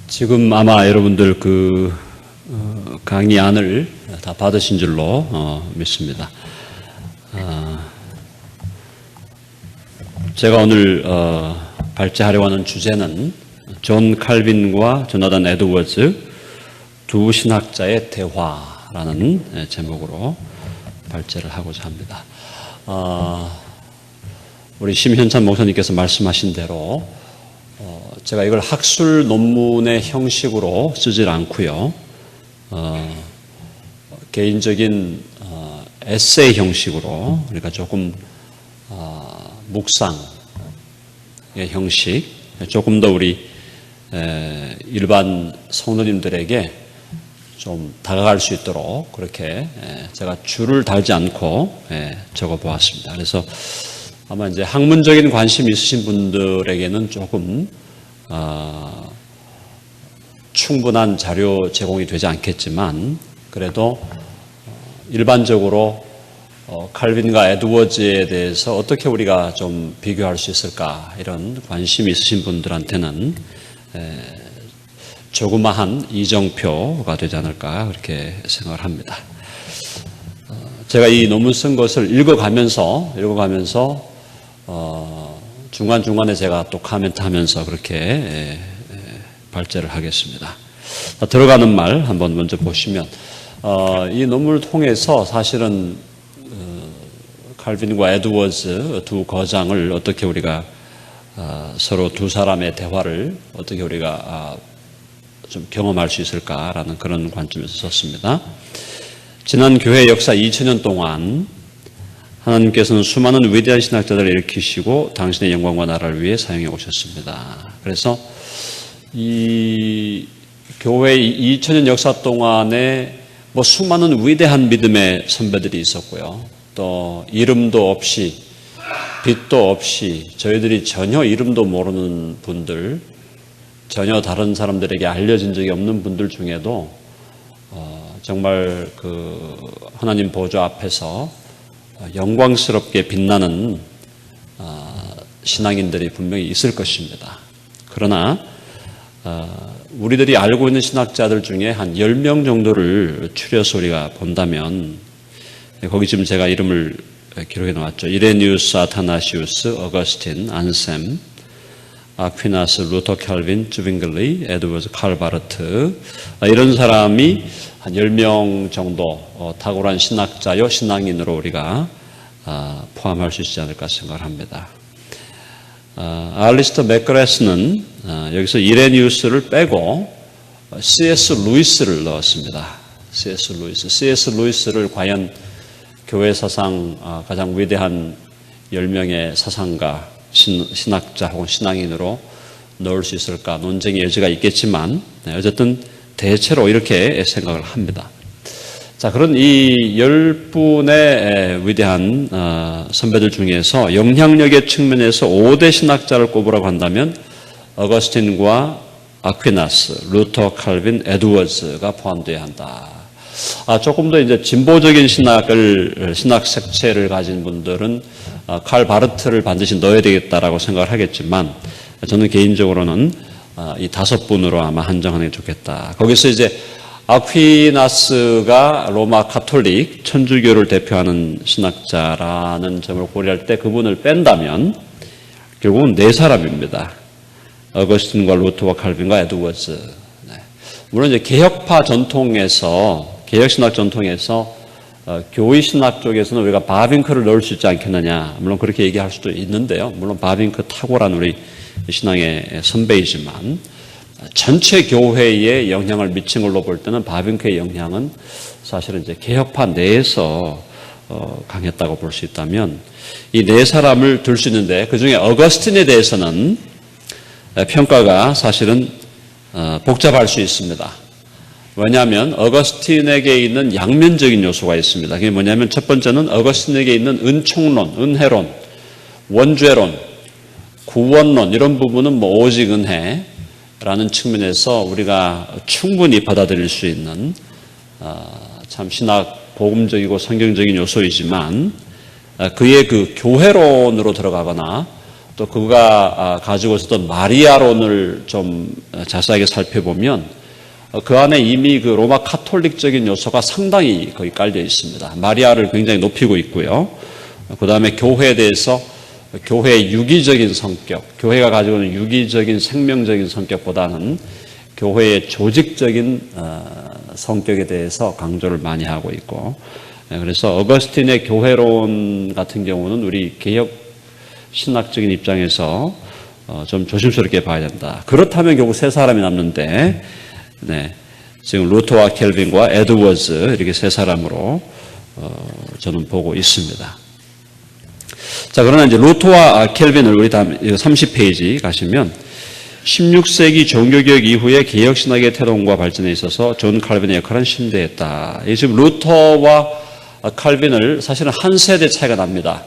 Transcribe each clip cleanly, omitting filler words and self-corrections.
지금 아마 여러분들 강의안을 다 받으신 줄로 믿습니다. 제가 오늘 발제하려고 하는 주제는 존 칼빈과 조나단 에드워즈 두 신학자의 대화라는 제목으로 발제를 하고자 합니다. 우리 심현찬 목사님께서 말씀하신 대로 제가 이걸 학술 논문의 형식으로 쓰질 않고요. 개인적인 에세이 형식으로, 그러니까 조금 묵상의 형식, 조금 더 우리 일반 성도님들에게 좀 다가갈 수 있도록 그렇게 제가 줄을 달지 않고 적어보았습니다. 그래서 아마 이제 학문적인 관심이 있으신 분들에게는 조금 충분한 자료 제공이 되지 않겠지만, 그래도 일반적으로 칼빈과 에드워즈에 대해서 어떻게 우리가 좀 비교할 수 있을까, 이런 관심이 있으신 분들한테는 조그마한 이정표가 되지 않을까 그렇게 생각을 합니다. 제가 이 논문 쓴 것을 읽어가면서 중간중간에 제가 또 코멘트 하면서 그렇게 발제를 하겠습니다. 들어가는 말 한번 먼저 보시면, 이 논문을 통해서 사실은 칼빈과 에드워즈 두 거장을 어떻게 우리가 서로 두 사람의 대화를 어떻게 우리가 좀 경험할 수 있을까라는 그런 관점에서 썼습니다. 지난 교회 역사 2000년 동안 하나님께서는 수많은 위대한 신학자들을 일으키시고 당신의 영광과 나라를 위해 사용해 오셨습니다. 그래서 이 교회 2000년 역사 동안에 수많은 위대한 믿음의 선배들이 있었고요. 또 이름도 없이 빛도 없이 저희들이 전혀 이름도 모르는 분들, 전혀 다른 사람들에게 알려진 적이 없는 분들 중에도 정말 하나님 보좌 앞에서 영광스럽게 빛나는 신앙인들이 분명히 있을 것입니다. 그러나 우리들이 알고 있는 신학자들 중에 한 10명 정도를 추려서 우리가 본다면, 거기 지금 제가 이름을 기록해 놓았죠. 이레니우스, 아타나시우스, 어거스틴, 안셈, 아퀴나스, 루터 칼빈, 주빙글리, 에드워즈, 칼바르트, 이런 사람이 한 10명 정도 탁월한 신학자요 신앙인으로 우리가 포함할 수 있지 않을까 생각을 합니다. 알리스터 맥그레스는 여기서 이레니우스를 빼고 C.S. 루이스를 넣었습니다. C.S. 루이스를 과연 교회 사상 가장 위대한 10명의 사상가, 신학자 혹은 신앙인으로 넣을 수 있을까 논쟁의 여지가 있겠지만, 어쨌든 대체로 이렇게 생각을 합니다. 자, 그런 이 10분의 위대한 선배들 중에서 영향력의 측면에서 5대 신학자를 꼽으라고 한다면 어거스틴과 아퀴나스, 루터, 칼빈, 에드워즈가 포함되어야 한다. 조금 더 이제 진보적인 신학 색채를 가진 분들은 칼 바르트를 반드시 넣어야 되겠다라고 생각을 하겠지만, 저는 개인적으로는 이 5분으로 아마 한정하는 게 좋겠다. 거기서 이제 아퀴나스가 로마 카톨릭 천주교를 대표하는 신학자라는 점을 고려할 때 그분을 뺀다면 결국은 4사람입니다. 어거스틴과 루터와 칼빈과 에드워즈. 물론 이제 개혁파 전통에서, 개혁신학 전통에서 교의 신학 쪽에서는 우리가 바빙크를 넣을 수 있지 않겠느냐, 물론 그렇게 얘기할 수도 있는데요. 물론 바빙크 탁월한 우리 신앙의 선배이지만 전체 교회에 영향을 미친 걸로 볼 때는 바빙크의 영향은 사실은 이제 개혁파 내에서 강했다고 볼 수 있다면, 이 4사람을 들 수 있는데 그중에 어거스틴에 대해서는 평가가 사실은 복잡할 수 있습니다. 왜냐하면 어거스틴에게 있는 양면적인 요소가 있습니다. 그게 뭐냐면, 첫 번째는 어거스틴에게 있는 은총론, 은혜론, 원죄론, 구원론, 이런 부분은 오직 은혜라는 측면에서 우리가 충분히 받아들일 수 있는 참 신학 복음적이고 성경적인 요소이지만, 그의 교회론으로 들어가거나 또 그가 가지고 있었던 마리아론을 좀 자세하게 살펴보면 그 안에 이미 그 로마 카톨릭적인 요소가 상당히 거의 깔려 있습니다. 마리아를 굉장히 높이고 있고요. 그 다음에 교회에 대해서 교회의 유기적인 성격, 교회가 가지고 있는 유기적인 생명적인 성격보다는 교회의 조직적인 성격에 대해서 강조를 많이 하고 있고, 그래서 어거스틴의 교회론 같은 경우는 우리 개혁 신학적인 입장에서 좀 조심스럽게 봐야 된다. 그렇다면 결국 세 사람이 남는데, 네, 지금 루터와 켈빈과 에드워즈 이렇게 세 사람으로 저는 보고 있습니다. 자, 그러나 이제 루터와 켈빈을 우리 다음 30페이지 가시면 16세기 종교개혁 이후에 개혁신학의 태동과 발전에 있어서 존 칼빈의 역할은 심대했다. 지금 루터와 칼빈을 사실은 한 세대 차이가 납니다.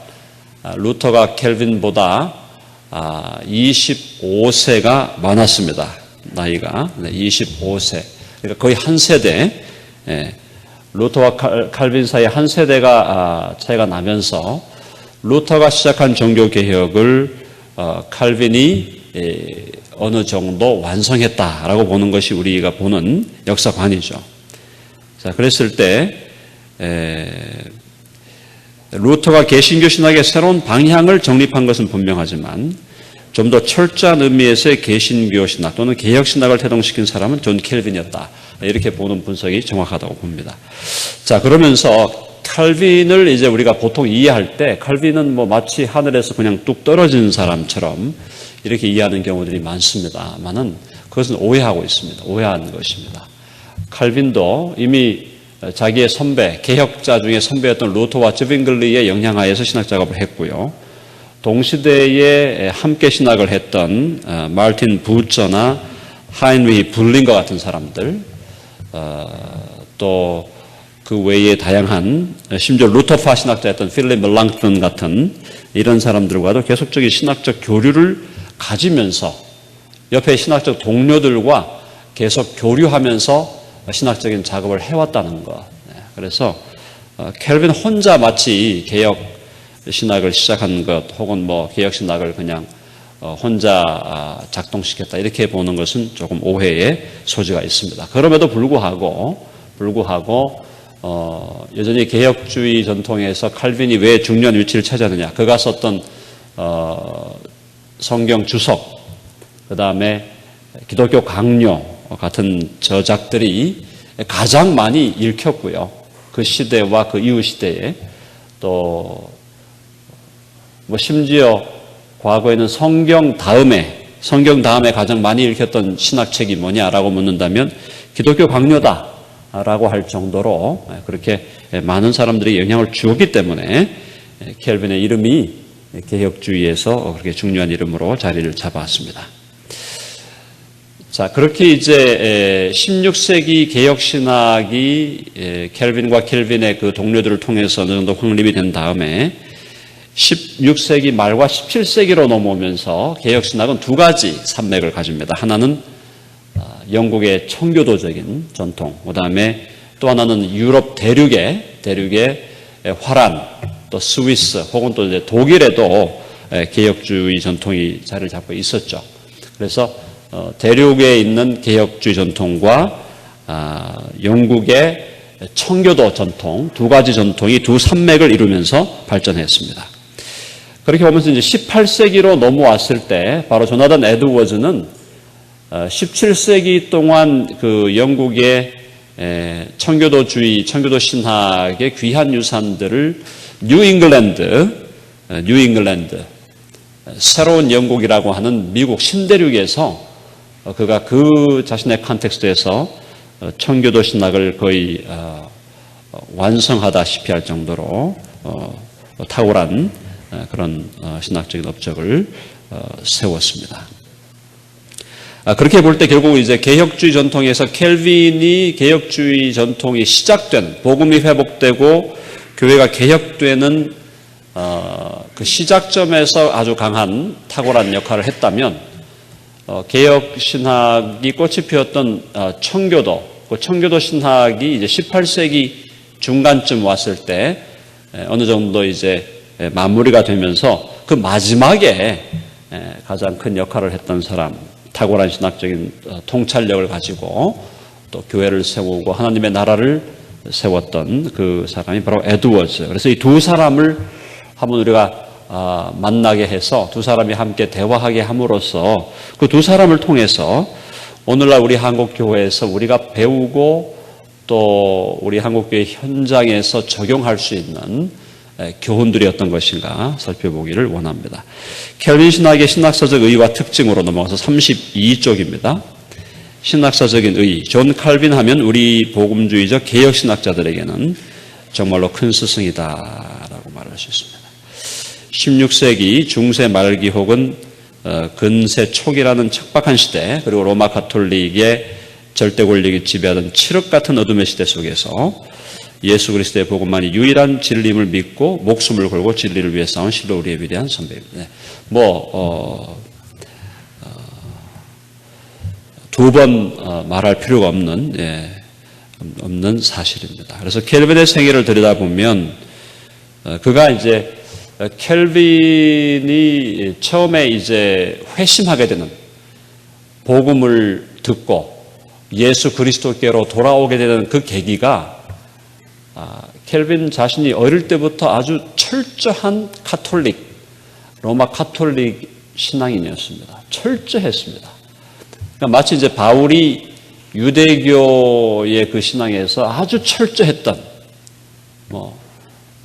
루터가 켈빈보다 25세가 많았습니다. 나이가 25세. 그러니까 거의 한 세대. 루터와 칼빈 사이 한 세대가 차이가 나면서 루터가 시작한 종교개혁을 칼빈이 어느 정도 완성했다라고 보는 것이 우리가 보는 역사관이죠. 자, 그랬을 때 루터가 개신교 신학의 새로운 방향을 정립한 것은 분명하지만 좀 더 철저한 의미에서의 개신교 신학 또는 개혁 신학을 태동시킨 사람은 존 켈빈이었다. 이렇게 보는 분석이 정확하다고 봅니다. 자, 그러면서 칼빈을 이제 우리가 보통 이해할 때 칼빈은 뭐 마치 하늘에서 그냥 뚝 떨어진 사람처럼 이렇게 이해하는 경우들이 많습니다만은 그것은 오해하고 있습니다. 오해하는 것입니다. 칼빈도 이미 자기의 선배, 개혁자 중에 선배였던 루터와 즈빙글리의 영향하에서 신학 작업을 했고요. 동시대에 함께 신학을 했던 마르틴 부처나 하인리히 불링과 같은 사람들, 또 그 외에 다양한 심지어 루터파 신학자였던 필립 멜랑턴 같은 이런 사람들과도 계속적인 신학적 교류를 가지면서 옆에 신학적 동료들과 계속 교류하면서 신학적인 작업을 해왔다는 것. 그래서 켈빈 혼자 마치 개혁 신학을 시작한 것 혹은 뭐 개혁 신학을 그냥 혼자 작동시켰다 이렇게 보는 것은 조금 오해의 소지가 있습니다. 그럼에도 불구하고 여전히 개혁주의 전통에서 칼빈이 왜 중요한 위치를 차지하느냐. 그가 썼던 성경 주석, 그 다음에 기독교 강요 같은 저작들이 가장 많이 읽혔고요. 그 시대와 그 이후 시대에 또 뭐 심지어 과거에는 성경 다음에 가장 많이 읽혔던 신학책이 뭐냐라고 묻는다면 기독교 강요다라고 할 정도로 그렇게 많은 사람들이 영향을 주었기 때문에 켈빈의 이름이 개혁주의에서 그렇게 중요한 이름으로 자리를 잡았습니다. 자, 그렇게 이제 16세기 개혁신학이 켈빈과 켈빈의 그 동료들을 통해서 어느 정도 확립이 된 다음에 16세기 말과 17세기로 넘어오면서 개혁신학은 두 가지 산맥을 가집니다. 하나는 영국의 청교도적인 전통, 그 다음에 또 하나는 유럽 대륙의 화란, 또 스위스 혹은 또 이제 독일에도 개혁주의 전통이 자리를 잡고 있었죠. 그래서 대륙에 있는 개혁주의 전통과 영국의 청교도 전통, 두 가지 전통이 두 산맥을 이루면서 발전했습니다. 그렇게 보면서 이제 18세기로 넘어왔을 때 바로 조나단 에드워즈는 17세기 동안 그 영국의 청교도주의, 청교도 신학의 귀한 유산들을 뉴 잉글랜드, 새로운 영국이라고 하는 미국 신대륙에서 그가 그 자신의 컨텍스트에서 청교도 신학을 거의 완성하다시피 할 정도로 탁월한 그런 신학적인 업적을 세웠습니다. 그렇게 볼 때 결국 이제 개혁주의 전통에서 켈빈이 개혁주의 전통이 시작된, 복음이 회복되고 교회가 개혁되는 그 시작점에서 아주 강한 탁월한 역할을 했다면 개혁 신학이 꽃이 피웠던 청교도, 그 청교도 신학이 이제 18세기 중간쯤 왔을 때 어느 정도 이제 마무리가 되면서 그 마지막에 가장 큰 역할을 했던 사람, 탁월한 신학적인 통찰력을 가지고 또 교회를 세우고 하나님의 나라를 세웠던 그 사람이 바로 에드워즈. 그래서 이 두 사람을 한번 우리가 만나게 해서 두 사람이 함께 대화하게 함으로써 그 두 사람을 통해서 오늘날 우리 한국교회에서 우리가 배우고 또 우리 한국교회 현장에서 적용할 수 있는 교훈들이 어떤 것인가 살펴보기를 원합니다. 켈빈 신학의 신학사적 의의와 특징으로 넘어가서 32쪽입니다. 신학사적인 의의. 존 칼빈 하면 우리 복음주의적 개혁신학자들에게는 정말로 큰 스승이다라고 말할 수 있습니다. 16세기 중세 말기 혹은 근세 초기라는 척박한 시대, 그리고 로마 가톨릭의 절대 권력이 지배하던 칠흑 같은 어둠의 시대 속에서 예수 그리스도의 복음만이 유일한 진리임을 믿고 목숨을 걸고 진리를 위해 싸운 실로 우리의 위대한 선배입니다. 두 번 말할 필요가 없는 사실입니다. 그래서 켈빈의 생애를 들여다보면 그가 이제 켈빈이 처음에 이제 회심하게 되는 복음을 듣고 예수 그리스도께로 돌아오게 되는 그 계기가 켈빈 자신이 어릴 때부터 아주 철저한 가톨릭, 로마 가톨릭 신앙인이었습니다. 철저했습니다. 그러니까 마치 이제 바울이 유대교의 그 신앙에서 아주 철저했던,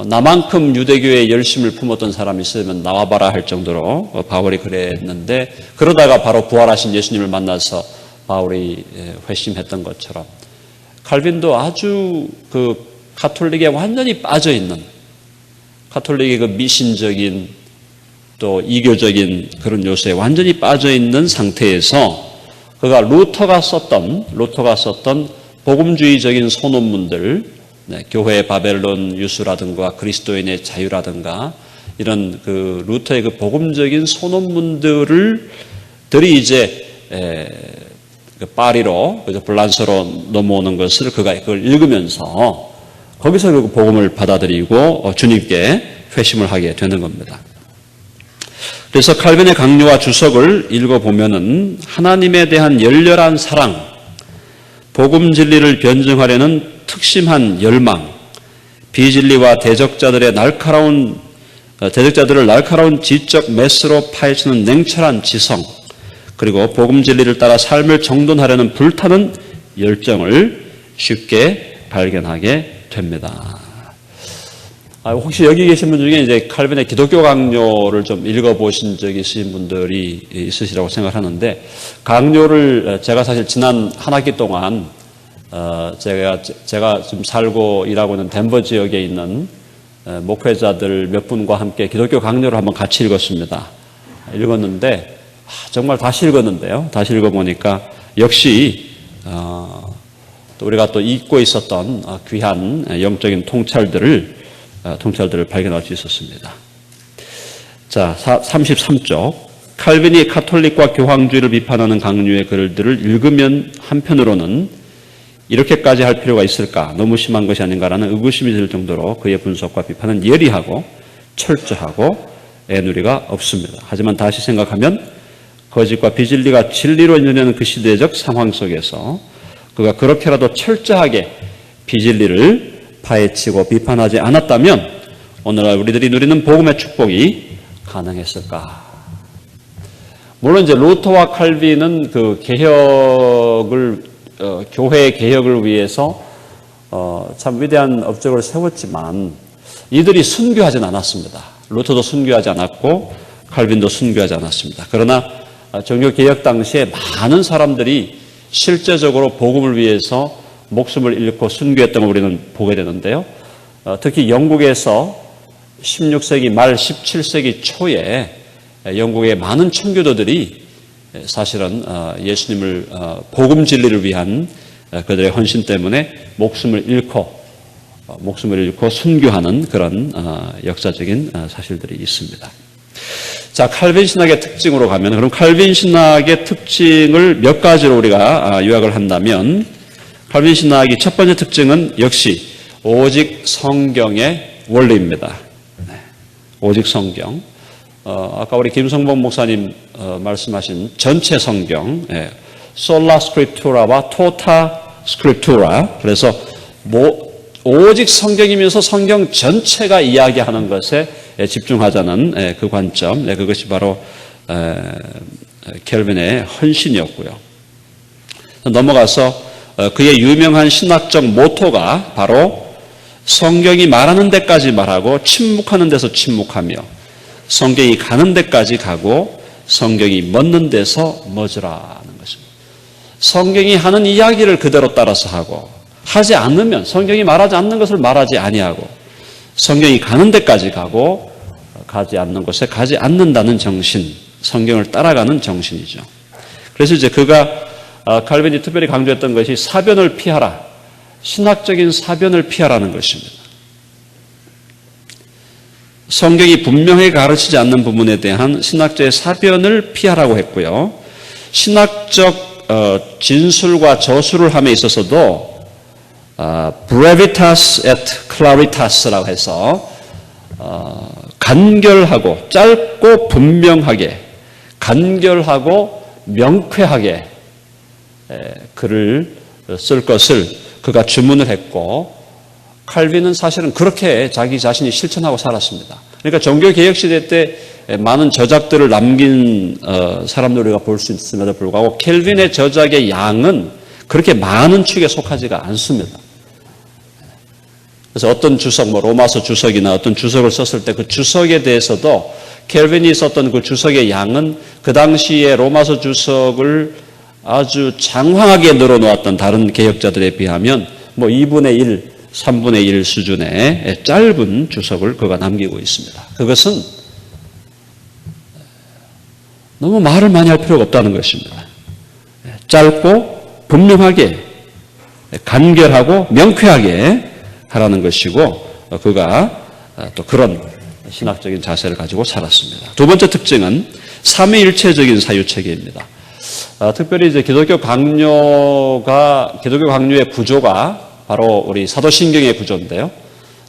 나만큼 유대교에 열심을 품었던 사람이 있으면 나와봐라 할 정도로 바울이 그랬는데, 그러다가 바로 부활하신 예수님을 만나서 바울이 회심했던 것처럼 칼빈도 아주 그 가톨릭에 완전히 빠져있는, 가톨릭의 그 미신적인 또 이교적인 그런 요소에 완전히 빠져있는 상태에서 그가 루터가 썼던 복음주의적인 소논문들, 교회의 바벨론 유수라든가 그리스도인의 자유라든가 이런 그 루터의 그 복음적인 소논문들이 이제 파리로, 블란서로 넘어오는 것을 그가 그걸 읽으면서 거기서 그 복음을 받아들이고 주님께 회심을 하게 되는 겁니다. 그래서 칼빈의 강요와 주석을 읽어보면은 하나님에 대한 열렬한 사랑, 복음 진리를 변증하려는 특심한 열망, 비진리와 대적자들을 날카로운 지적 메스로 파헤치는 냉철한 지성, 그리고 복음 진리를 따라 삶을 정돈하려는 불타는 열정을 쉽게 발견하게 됩니다. 혹시 여기 계신 분 중에 이제 칼빈의 기독교 강요를 좀 읽어보신 적이 있으신 분들이 있으시라고 생각하는데, 강요를 제가 사실 지난 한 학기 동안 제가 지금 살고 일하고 있는 덴버 지역에 있는 목회자들 몇 분과 함께 기독교 강요를 한번 같이 읽었습니다. 읽었는데 정말 다시 읽었는데요. 다시 읽어보니까 역시 또 우리가 또 잊고 있었던 귀한 영적인 통찰들을 발견할 수 있었습니다. 자, 33쪽. 칼빈이 카톨릭과 교황주의를 비판하는 강요의 글들을 읽으면 한편으로는 이렇게까지 할 필요가 있을까? 너무 심한 것이 아닌가라는 의구심이 들 정도로 그의 분석과 비판은 예리하고 철저하고 애누리가 없습니다. 하지만 다시 생각하면 거짓과 비진리가 진리로 인연하는 그 시대적 상황 속에서 그가 그렇게라도 철저하게 비진리를 파헤치고 비판하지 않았다면 오늘날 우리들이 누리는 복음의 축복이 가능했을까? 물론 이제 루터와 칼빈은 그 교회 개혁을 위해서 참 위대한 업적을 세웠지만 이들이 순교하진 않았습니다. 루터도 순교하지 않았고 칼빈도 순교하지 않았습니다. 그러나 종교 개혁 당시에 많은 사람들이 실제적으로 복음을 위해서 목숨을 잃고 순교했던 걸 우리는 보게 되는데요. 특히 영국에서 16세기 말 17세기 초에 영국의 많은 청교도들이 사실은 예수님을 복음 진리를 위한 그들의 헌신 때문에 목숨을 잃고 순교하는 그런 역사적인 사실들이 있습니다. 자, 칼빈 신학의 특징으로 가면, 그럼 칼빈 신학의 특징을 몇 가지로 우리가 요약을 한다면, 칼빈 신학의 첫 번째 특징은 역시 오직 성경의 원리입니다. 오직 성경. 아까 우리 김성봉 목사님 말씀하신 전체 성경, 솔라 스크립투라와 토타 스크립투라, 그래서 오직 성경이면서 성경 전체가 이야기하는 것에 집중하자는 그 관점, 그것이 바로 켈빈의 헌신이었고요. 넘어가서 그의 유명한 신학적 모토가 바로 성경이 말하는 데까지 말하고 침묵하는 데서 침묵하며 성경이 가는 데까지 가고 성경이 멎는 데서 멎으라는 것입니다. 성경이 하는 이야기를 그대로 따라서 하고 하지 않으면 성경이 말하지 않는 것을 말하지 아니하고 성경이 가는 데까지 가고 가지 않는 곳에 가지 않는다는 정신, 성경을 따라가는 정신이죠. 그래서 이제 그가 칼빈이 특별히 강조했던 것이 사변을 피하라, 신학적인 사변을 피하라는 것입니다. 성경이 분명히 가르치지 않는 부분에 대한 신학적인 사변을 피하라고 했고요. 신학적 진술과 저술을 함에 있어서도 brevitas et claritas라고 해서 간결하고 짧고 분명하게, 간결하고 명쾌하게 글을 쓸 것을 그가 주문을 했고, 칼빈은 사실은 그렇게 자기 자신이 실천하고 살았습니다. 그러니까 종교개혁 시대 때 많은 저작들을 남긴 사람들 우리가 볼 수 있음에도 불구하고 켈빈의 저작의 양은 그렇게 많은 축에 속하지가 않습니다. 그래서 어떤 주석, 로마서 주석이나 어떤 주석을 썼을 때 그 주석에 대해서도 켈빈이 썼던 그 주석의 양은 그 당시에 로마서 주석을 아주 장황하게 늘어놓았던 다른 개혁자들에 비하면 2분의 1, 3분의 1 수준의 짧은 주석을 그가 남기고 있습니다. 그것은 너무 말을 많이 할 필요가 없다는 것입니다. 짧고 분명하게, 간결하고 명쾌하게 하라는 것이고, 그가 또 그런 신학적인 자세를 가지고 살았습니다. 두 번째 특징은 삼위일체적인 사유체계입니다. 특별히 이제 기독교 강요의 구조가 바로 우리 사도신경의 구조인데요.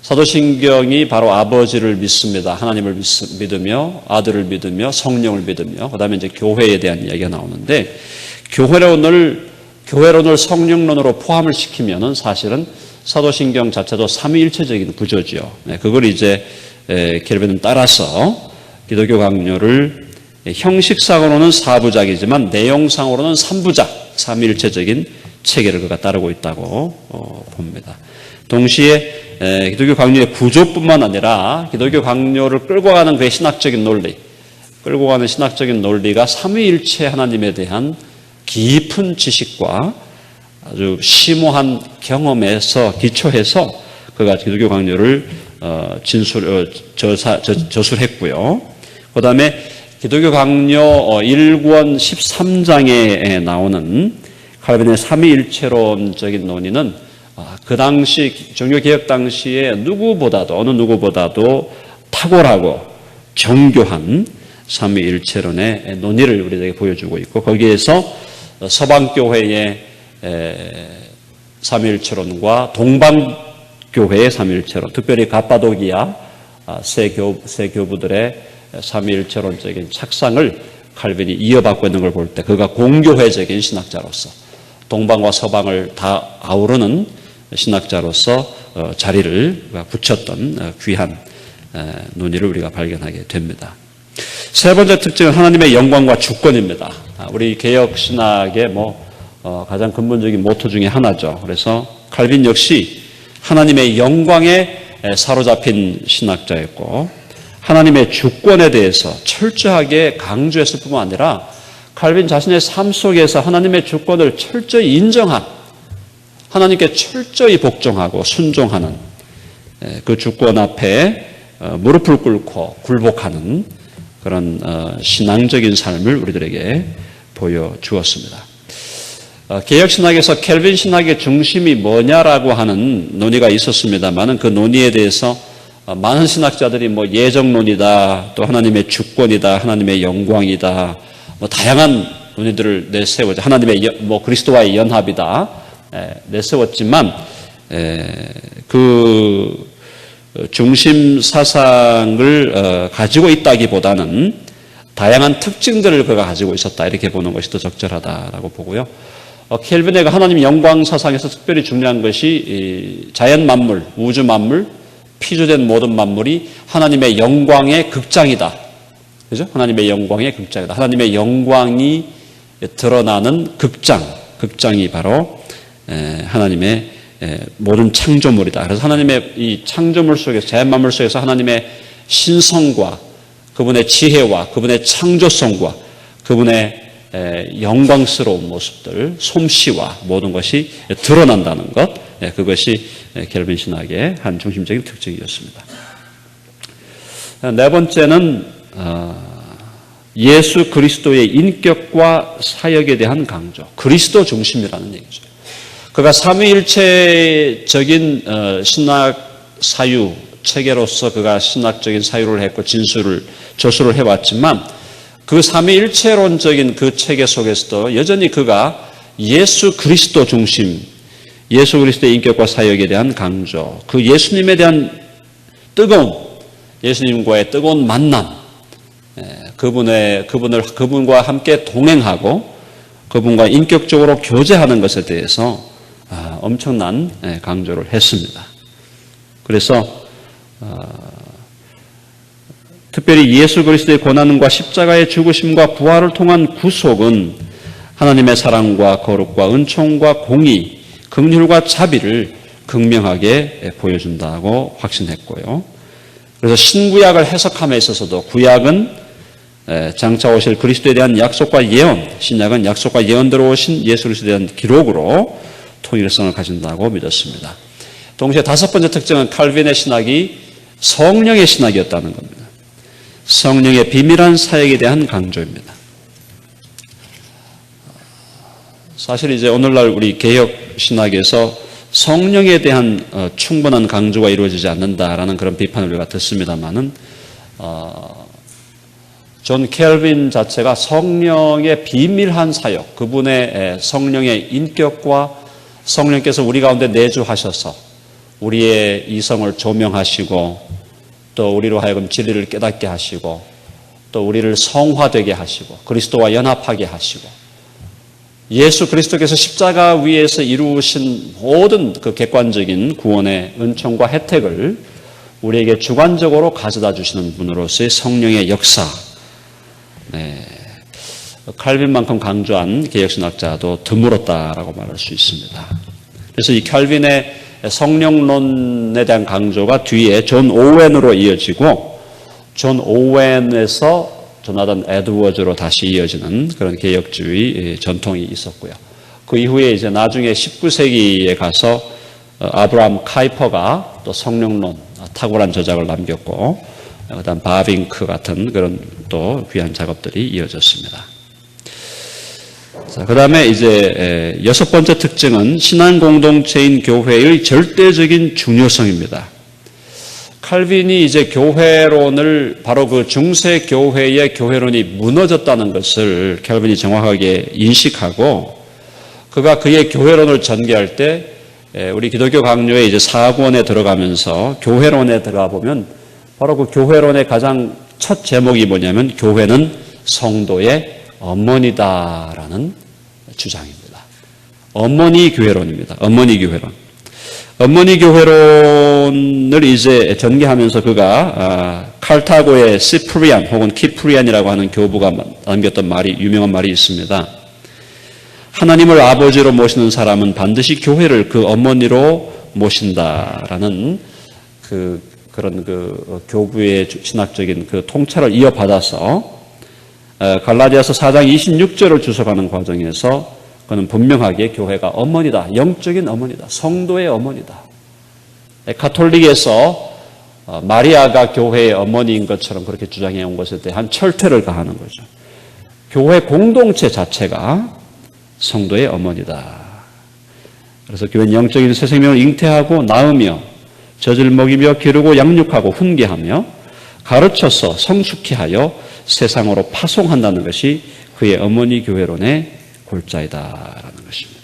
사도신경이 바로 아버지를 믿습니다. 하나님을 믿으며 아들을 믿으며 성령을 믿으며 그다음에 이제 교회에 대한 이야기가 나오는데, 교회론을 성령론으로 포함을 시키면은 사실은 사도신경 자체도 삼위일체적인 구조죠. 그걸 이제 켈빈은 따라서 기독교 강요를 형식상으로는 4부작이지만 내용상으로는 3부작, 삼위일체적인 체계를 그가 따르고 있다고 봅니다. 동시에 기독교 강요의 구조뿐만 아니라 기독교 강요를 끌고 가는 그의 신학적인 논리가 삼위일체 하나님에 대한 깊은 지식과 아주 심오한 경험에서 기초해서 그가 기독교 강요를 저술했고요. 그 다음에 기독교 강요 1권 13장에 나오는 칼빈의 삼위일체론적인 논의는 그 당시 종교개혁 당시에 어느 누구보다도 탁월하고 정교한 삼위일체론의 논의를 우리에게 보여주고 있고, 거기에서 서방교회의 삼위일체론과 동방교회의 삼위일체론, 특별히 가파도기아 세 교부들의 삼위일체론적인 착상을 칼빈이 이어받고 있는 걸 볼 때 그가 공교회적인 신학자로서 동방과 서방을 다 아우르는 신학자로서 자리를 붙였던 귀한 논의를 우리가 발견하게 됩니다. 세 번째 특징은 하나님의 영광과 주권입니다. 우리 개혁 신학의 가장 근본적인 모토 중에 하나죠. 그래서 칼빈 역시 하나님의 영광에 사로잡힌 신학자였고, 하나님의 주권에 대해서 철저하게 강조했을 뿐만 아니라 칼빈 자신의 삶 속에서 하나님의 주권을 철저히 인정한, 하나님께 철저히 복종하고 순종하는 그 주권 앞에 무릎을 꿇고 굴복하는 그런 신앙적인 삶을 우리들에게 보여주었습니다. 개혁신학에서 켈빈 신학의 중심이 뭐냐라고 하는 논의가 있었습니다만, 그 논의에 대해서 많은 신학자들이 예정론이다, 또 하나님의 주권이다, 하나님의 영광이다, 다양한 논의들을 내세우자, 하나님의 그리스도와의 연합이다 내세웠지만, 그 중심 사상을 가지고 있다기보다는 다양한 특징들을 그가 가지고 있었다 이렇게 보는 것이 더 적절하다라고 보고요. 켈빈의 하나님 영광 사상에서 특별히 중요한 것이 자연 만물, 우주 만물, 피조된 모든 만물이 하나님의 영광의 극장이다. 그죠? 하나님의 영광의 극장이다. 하나님의 영광이 드러나는 극장이 바로 하나님의 모든 창조물이다. 그래서 하나님의 이 창조물 속에서, 자연 만물 속에서 하나님의 신성과 그분의 지혜와 그분의 창조성과 그분의 영광스러운 모습들, 솜씨와 모든 것이 드러난다는 것, 그것이 켈빈 신학의 한 중심적인 특징이었습니다. 네 번째는 예수 그리스도의 인격과 사역에 대한 강조, 그리스도 중심이라는 얘기죠. 그가 삼위일체적인 신학 사유 체계로서 그가 신학적인 사유를 했고 저술을 해왔지만 그 삼위일체론적인 그 체계 속에서도 여전히 그가 예수 그리스도 중심, 예수 그리스도의 인격과 사역에 대한 강조, 그 예수님에 대한 예수님과의 뜨거운 만남, 그분과 함께 동행하고 그분과 인격적으로 교제하는 것에 대해서 엄청난 강조를 했습니다. 그래서 특별히 예수 그리스도의 고난과 십자가의 죽으심과 부활을 통한 구속은 하나님의 사랑과 거룩과 은총과 공의, 긍휼과 자비를 극명하게 보여준다고 확신했고요. 그래서 신구약을 해석함에 있어서도 구약은 장차 오실 그리스도에 대한 약속과 예언, 신약은 약속과 예언대로 오신 예수 그리스도에 대한 기록으로 통일성을 가진다고 믿었습니다. 동시에 다섯 번째 특징은 칼빈의 신학이 성령의 신학이었다는 겁니다. 성령의 비밀한 사역에 대한 강조입니다. 사실 이제 오늘날 우리 개혁 신학에서 성령에 대한 충분한 강조가 이루어지지 않는다라는 그런 비판을 우리가 듣습니다만은 존 켈빈 자체가 성령의 비밀한 사역, 그분의 성령의 인격과 성령께서 우리 가운데 내주하셔서 우리의 이성을 조명하시고 또 우리로 하여금 진리를 깨닫게 하시고 또 우리를 성화되게 하시고 그리스도와 연합하게 하시고 예수 그리스도께서 십자가 위에서 이루신 모든 그 객관적인 구원의 은총과 혜택을 우리에게 주관적으로 가져다 주시는 분으로서의 성령의 역사, 칼빈만큼 강조한 개혁신학자도 드물었다라고 말할 수 있습니다. 그래서 이 칼빈의 성령론에 대한 강조가 뒤에 존 오웬으로 이어지고 존 오웬에서 조나단 에드워즈로 다시 이어지는 그런 개혁주의 전통이 있었고요. 그 이후에 이제 나중에 19세기에 가서 아브라함 카이퍼가 또 성령론 탁월한 저작을 남겼고 그다음 바빙크 같은 그런 또 귀한 작업들이 이어졌습니다. 자, 그다음에 이제 여섯 번째 특징은 신앙 공동체인 교회의 절대적인 중요성입니다. 칼빈이 이제 교회론을 바로 그 중세 교회의 교회론이 무너졌다는 것을 칼빈이 정확하게 인식하고 그가 그의 교회론을 전개할 때 우리 기독교 강요의 이제 사학원에 들어가면서 교회론에 들어가 보면 바로 그 교회론의 가장 첫 제목이 뭐냐면 교회는 성도의 어머니다라는 주장입니다. 어머니 교회론입니다. 어머니 교회론. 어머니 교회론을 이제 전개하면서 그가 칼타고의 시프리안 혹은 키프리안이라고 하는 교부가 남겼던 유명한 말이 있습니다. 하나님을 아버지로 모시는 사람은 반드시 교회를 그 어머니로 모신다라는 그런 교부의 신학적인 그 통찰을 이어받아서 갈라디아서 4장 26절을 주석하는 과정에서 그는 분명하게 교회가 어머니다. 영적인 어머니다. 성도의 어머니다. 가톨릭에서 마리아가 교회의 어머니인 것처럼 그렇게 주장해 온 것에 대한 철퇴를 가하는 거죠. 교회 공동체 자체가 성도의 어머니다. 그래서 교회는 영적인 새 생명을 잉태하고 낳으며 젖을 먹이며 기르고 양육하고 훈계하며 가르쳐서 성숙케 하여 세상으로 파송한다는 것이 그의 어머니 교회론의 골자이다라는 것입니다.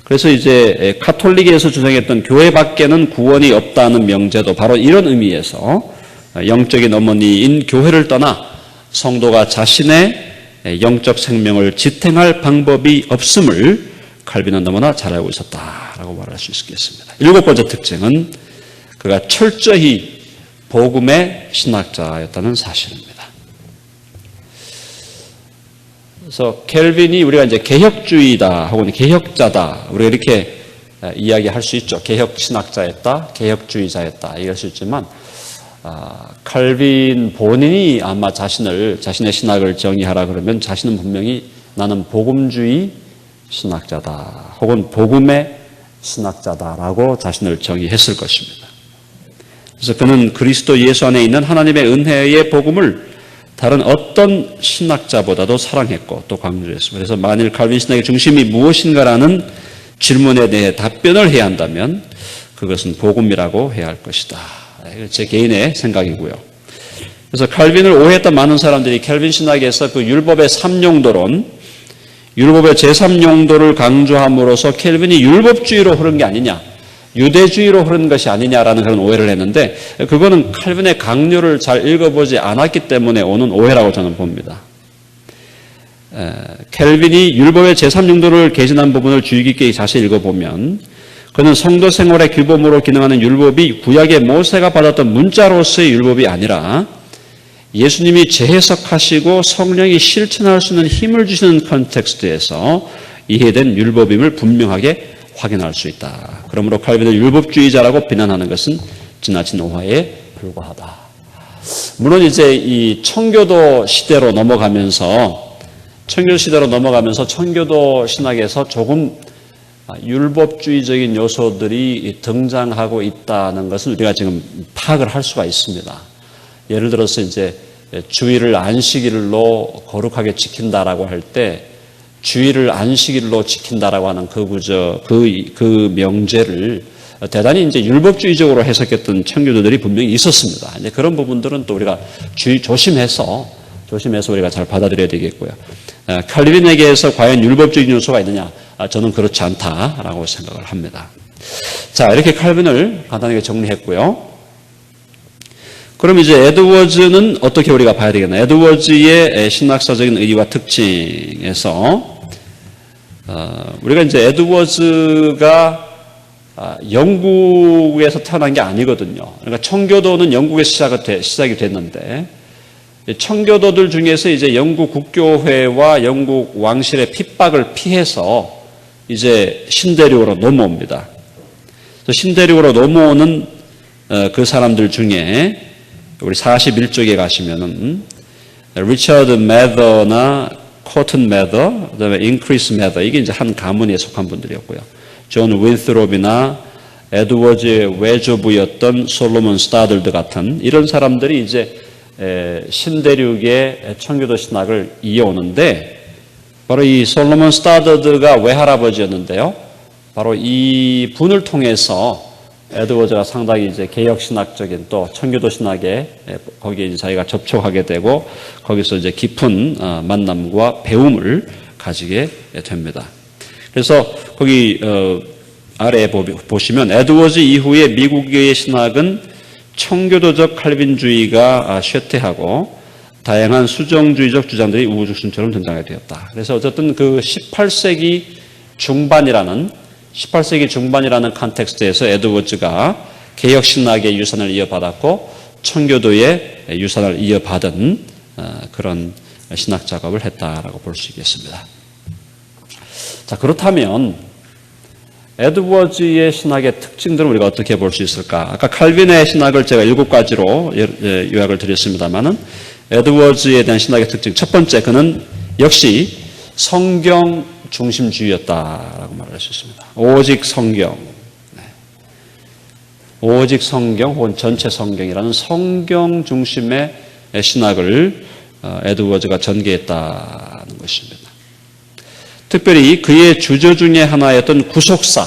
그래서 이제 카톨릭에서 주장했던 교회 밖에는 구원이 없다는 명제도 바로 이런 의미에서 영적인 어머니인 교회를 떠나 성도가 자신의 영적 생명을 지탱할 방법이 없음을 칼빈은 너무나 잘 알고 있었다라고 말할 수 있겠습니다. 7번째 특징은 그가 철저히 복음의 신학자였다는 사실입니다. 그래서 켈빈이 우리가 이제 개혁주의다 혹은 개혁자다 우리가 이렇게 이야기할 수 있죠. 개혁 신학자였다, 개혁주의자였다 얘기할 수 있지만 칼빈 본인이 아마 자신의 신학을 정의하라 그러면 자신은 분명히 나는 복음주의 신학자다 혹은 복음의 신학자다라고 자신을 정의했을 것입니다. 그래서 그는 그리스도 예수 안에 있는 하나님의 은혜의 복음을 다른 어떤 신학자보다도 사랑했고 또 강조했습니다. 그래서 만일 칼빈 신학의 중심이 무엇인가라는 질문에 대해 답변을 해야 한다면 그것은 복음이라고 해야 할 것이다. 제 개인의 생각이고요. 그래서 칼빈을 오해했던 많은 사람들이 켈빈 신학에서 그 율법의 3용도론, 율법의 제3용도를 강조함으로써 켈빈이 율법주의로 흐른 게 아니냐, 유대주의로 흐른 것이 아니냐라는 그런 오해를 했는데 그거는 칼빈의 강요를 잘 읽어보지 않았기 때문에 오는 오해라고 저는 봅니다. 켈빈이 율법의 제3용도를 개진한 부분을 주의 깊게 자세히 읽어보면 그는 성도 생활의 규범으로 기능하는 율법이 구약의 모세가 받았던 문자로서의 율법이 아니라 예수님이 재해석하시고 성령이 실천할 수 있는 힘을 주시는 컨텍스트에서 이해된 율법임을 분명하게 확인할 수 있다. 그러므로 칼빈을 율법주의자라고 비난하는 것은 지나친 오해에 불과하다. 물론 이제 이 청교도 시대로 넘어가면서 청교도 신학에서 조금 율법주의적인 요소들이 등장하고 있다는 것을 우리가 지금 파악을 할 수가 있습니다. 예를 들어서 이제 주일을 안식일로 거룩하게 지킨다라고 할 때 주일을 안식일로 지킨다라고 하는 그 명제를 대단히 이제 율법주의적으로 해석했던 청교도들이 분명히 있었습니다. 이제 그런 부분들은 또 우리가 조심해서 우리가 잘 받아들여야 되겠고요. 칼빈에게서 과연 율법적인 요소가 있느냐? 저는 그렇지 않다라고 생각을 합니다. 자, 이렇게 칼빈을 간단하게 정리했고요. 그럼 이제 에드워즈는 어떻게 우리가 봐야 되겠나? 에드워즈의 신학사적인 의의와 특징에서 우리가 이제 에드워즈가 영국에서 태어난 게 아니거든요. 그러니까 청교도는 영국에서 시작이 됐는데 청교도들 중에서 이제 영국 국교회와 영국 왕실의 핍박을 피해서 이제 신대륙으로 넘어옵니다. 신대륙으로 넘어오는 그 사람들 중에 우리 41쪽에 가시면은 리처드 매더나 코튼 매더, 그다음에 인크리스 매더 이게 이제 한 가문에 속한 분들이었고요. 존 윈스롭이나 에드워즈의 외조부였던 솔로몬 스타들드 같은 이런 사람들이 이제 신대륙의 청교도 신학을 이어오는데 바로 이 솔로몬 스타더드가 외할아버지였는데요. 바로 이 분을 통해서 에드워즈가 상당히 이제 개혁 신학적인 또 청교도 신학에 거기에 이제 자기가 접촉하게 되고 거기서 이제 깊은 만남과 배움을 가지게 됩니다. 그래서 거기 아래에 보시면 에드워즈 이후에 미국의 신학은 청교도적 칼빈주의가 쇠퇴하고 다양한 수정주의적 주장들이 우후죽순처럼 등장하게 되었다. 그래서 어쨌든 그 18세기 중반이라는 컨텍스트에서 에드워즈가 개혁신학의 유산을 이어받았고 청교도의 유산을 이어받은 그런 신학 작업을 했다라고 볼 수 있겠습니다. 자, 그렇다면 에드워즈의 신학의 특징들은 우리가 어떻게 볼 수 있을까? 아까 칼빈의 신학을 제가 7가지로 요약을 드렸습니다만은 에드워즈에 대한 신학의 특징 첫 번째, 그는 역시 성경 중심주의였다라고 말할 수 있습니다. 오직 성경, 오직 성경 혹은 전체 성경이라는 성경 중심의 신학을 에드워즈가 전개했다는 것입니다. 특별히 그의 주저 중에 하나였던 구속사,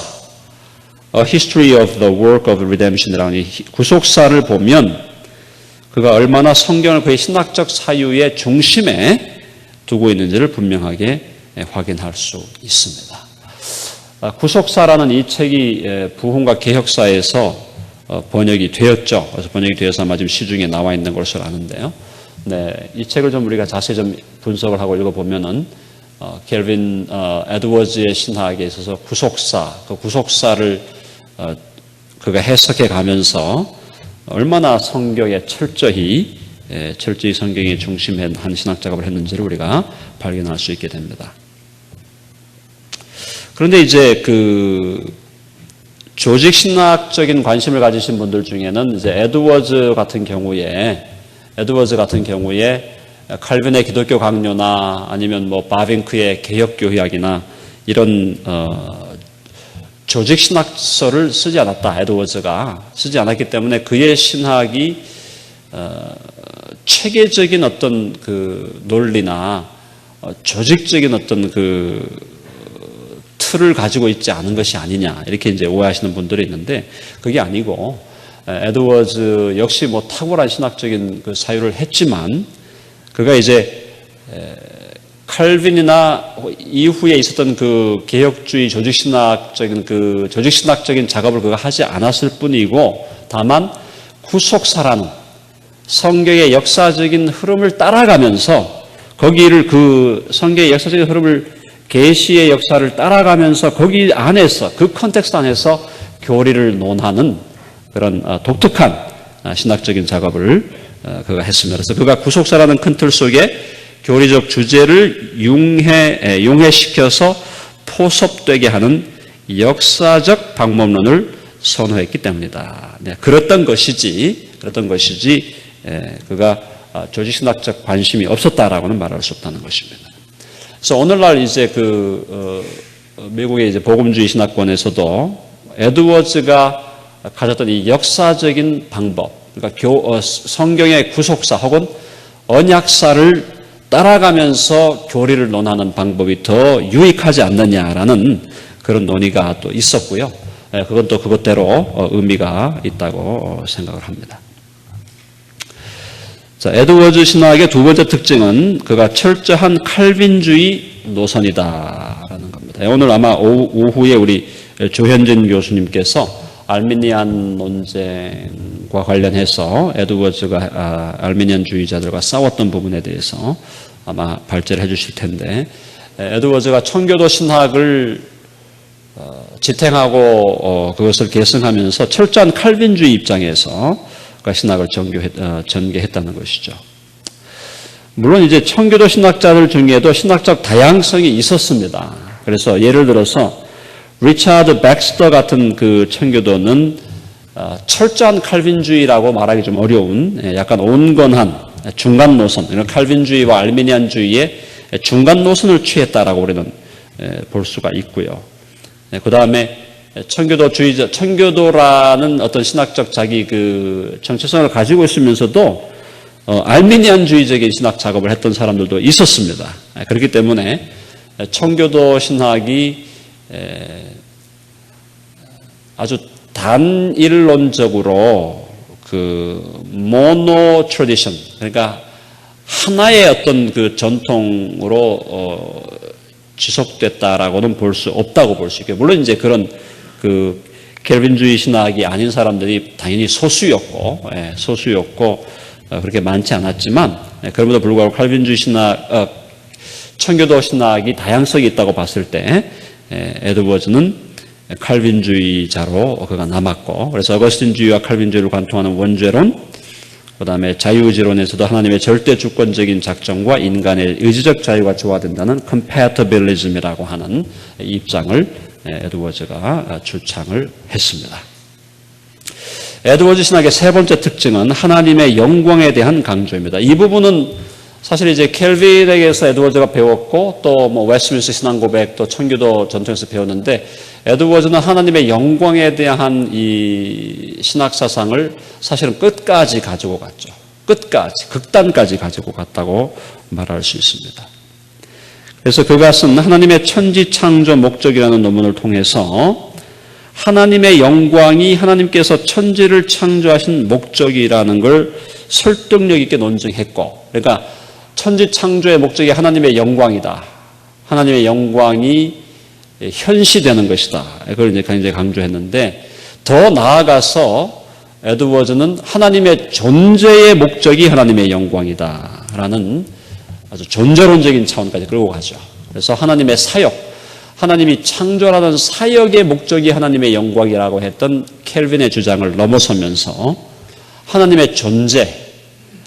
A History of the Work of Redemption이라는 이 구속사를 보면 그가 얼마나 성경을 그의 신학적 사유의 중심에 두고 있는지를 분명하게 확인할 수 있습니다. 구속사라는 이 책이 부흥과 개혁사에서 번역이 되었죠. 그래서 번역이 되어서 아마 지금 시중에 나와 있는 것으로 아는데요. 네, 이 책을 좀 우리가 자세히 좀 분석을 하고 읽어보면은 켈빈 에드워즈의 신학에 있어서 구속사, 그 구속사를 그가 해석해 가면서 얼마나 성경에 철저히 성경에 중심한 신학 작업을 했는지를 우리가 발견할 수 있게 됩니다. 그런데 이제 그 조직 신학적인 관심을 가지신 분들 중에는 이제 에드워즈 같은 경우에 칼빈의 기독교 강요나 아니면 뭐 바빙크의 개혁교회학이나 이런 조직 신학서를 쓰지 않았다. 에드워즈가 쓰지 않았기 때문에 그의 신학이 체계적인 어떤 그 논리나 조직적인 어떤 그 틀을 가지고 있지 않은 것이 아니냐 이렇게 이제 오해하시는 분들이 있는데 그게 아니고 에드워즈 역시 뭐 탁월한 신학적인 그 사유를 했지만 그가 이제 칼빈이나 이후에 있었던 그 개혁주의 조직신학적인 작업을 그가 하지 않았을 뿐이고 다만 구속사라는 성경의 역사적인 흐름을 따라가면서 거기를 그 성경의 역사적인 흐름을 계시의 역사를 따라가면서 거기 안에서 그 컨텍스트 안에서 교리를 논하는 그런 독특한 신학적인 작업을 그가 했습니다. 그래서 그가 구속사라는 큰 틀 속에 교리적 주제를 융해시켜서 포섭되게 하는 역사적 방법론을 선호했기 때문이다. 네, 그랬던 것이지 그가 조직신학적 관심이 없었다라고는 말할 수 없다는 것입니다. 그래서 오늘날 이제 미국의 이제 복음주의 신학권에서도 에드워즈가 가졌던 이 역사적인 방법, 그러니까 성경의 구속사 혹은 언약사를 따라가면서 교리를 논하는 방법이 더 유익하지 않느냐라는 그런 논의가 또 있었고요. 그건 또 그것대로 의미가 있다고 생각을 합니다. 자, 에드워즈 신학의 두 번째 특징은 그가 철저한 칼빈주의 노선이다라는 겁니다. 오늘 아마 오후에 우리 조현진 교수님께서 알미니안 논쟁과 관련해서 에드워즈가 알미니안주의자들과 싸웠던 부분에 대해서 아마 발제를 해주실 텐데 에드워즈가 청교도 신학을 지탱하고 그것을 계승하면서 철저한 칼빈주의 입장에서 신학을 전개했다는 것이죠. 물론 이제 청교도 신학자들 중에도 신학적 다양성이 있었습니다. 그래서 예를 들어서 리차드 백스터 같은 그 청교도는 철저한 칼빈주의라고 말하기 좀 어려운 약간 온건한 중간 노선, 칼빈주의와 알미니안주의의 중간 노선을 취했다라고 우리는 볼 수가 있고요. 그 다음에 청교도라는 어떤 신학적 자기 그 정체성을 가지고 있으면서도 알미니안주의적인 신학 작업을 했던 사람들도 있었습니다. 그렇기 때문에 청교도 신학이 아주 단일론적으로 그 모노 트래디션, 그러니까 하나의 어떤 그 전통으로 지속됐다라고는 볼 수 없다고 볼 수 있고요. 물론 이제 그런 그 켈빈주의 신학이 아닌 사람들이 당연히 소수였고 그렇게 많지 않았지만 그럼에도 불구하고 칼빈주의 신학, 청교도 신학이 다양성이 있다고 봤을 때 에드워즈는 칼빈주의자로 그가 남았고 그래서 어거스틴주의와 칼빈주의를 관통하는 원죄론, 그 다음에 자유의지론에서도 하나님의 절대 주권적인 작정과 인간의 의지적 자유가 조화된다는 compatibilism이라고 하는 입장을 에드워즈가 주창을 했습니다. 에드워즈 신학의 세 번째 특징은 하나님의 영광에 대한 강조입니다. 이 부분은 사실 이제 켈빈에게서 에드워즈가 배웠고 또 뭐 웨스트민스터 신앙고백 또 청교도 전통에서 배웠는데 에드워즈는 하나님의 영광에 대한 이 신학 사상을 사실은 끝까지 가지고 갔죠. 극단까지 가지고 갔다고 말할 수 있습니다. 그래서 그가 쓴 하나님의 천지 창조 목적이라는 논문을 통해서 하나님의 영광이 하나님께서 천지를 창조하신 목적이라는 걸 설득력 있게 논증했고, 그러니까 천지 창조의 목적이 하나님의 영광이다. 하나님의 영광이 현시되는 것이다. 그걸 이제 굉장히 강조했는데, 더 나아가서 에드워즈는 하나님의 존재의 목적이 하나님의 영광이다라는 아주 존재론적인 차원까지 끌고 가죠. 그래서 하나님의 사역, 하나님이 창조하는 사역의 목적이 하나님의 영광이라고 했던 켈빈의 주장을 넘어서면서 하나님의 존재,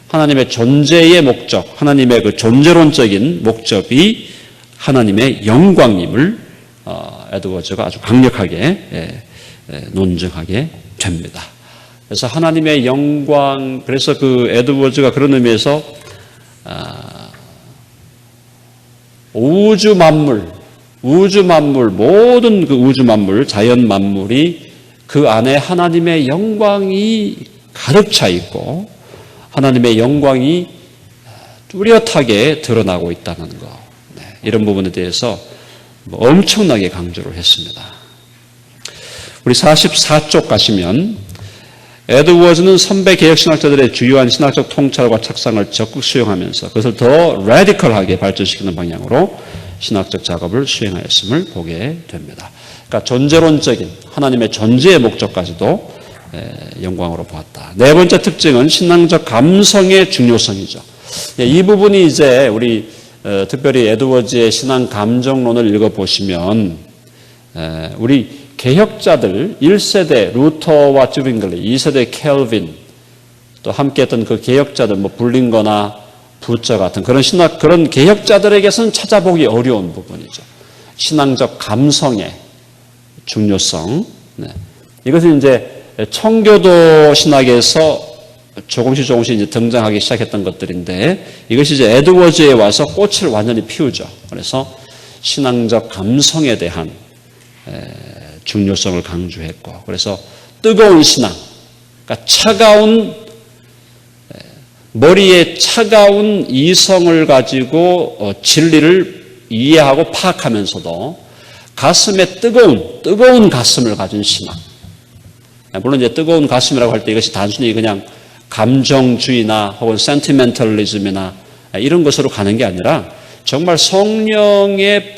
하나님의 존재의 목적, 하나님의 그 존재론적인 목적이 하나님의 영광임을 에드워즈가 아주 강력하게 논증하게 됩니다. 그래서 하나님의 영광, 그래서 그 에드워즈가 그런 의미에서 우주 만물, 모든 그 우주 만물, 자연 만물이 그 안에 하나님의 영광이 가득 차 있고 하나님의 영광이 뚜렷하게 드러나고 있다는 것. 이런 부분에 대해서 엄청나게 강조를 했습니다. 우리 44쪽 가시면 에드워즈는 선배 개혁신학자들의 주요한 신학적 통찰과 착상을 적극 수용하면서 그것을 더 라디컬하게 발전시키는 방향으로 신학적 작업을 수행하였음을 보게 됩니다. 그러니까 존재론적인 하나님의 존재의 목적까지도 영광으로 보았다. 네 번째 특징은 신앙적 감성의 중요성이죠. 이 부분이 이제 우리 특별히 에드워즈의 신앙 감정론을 읽어보시면 우리 개혁자들 1세대 루터와 쯔빙글리, 2세대 켈빈, 또 함께했던 그 개혁자들 뭐 불링거나 부처 같은 그런 개혁자들에게서는 찾아보기 어려운 부분이죠. 신앙적 감성의 중요성. 이것은 이제 청교도 신학에서 조금씩 이제 등장하기 시작했던 것들인데 이것이 이제 에드워즈에 와서 꽃을 완전히 피우죠. 그래서 신앙적 감성에 대한 중요성을 강조했고, 그래서 뜨거운 신앙, 그러니까 머리에 차가운 이성을 가지고 진리를 이해하고 파악하면서도 가슴에 뜨거운 가슴을 가진 신앙. 물론 이제 뜨거운 가슴이라고 할 때 이것이 단순히 그냥 감정주의나 혹은 센티멘털리즘이나 이런 것으로 가는 게 아니라 정말 성령이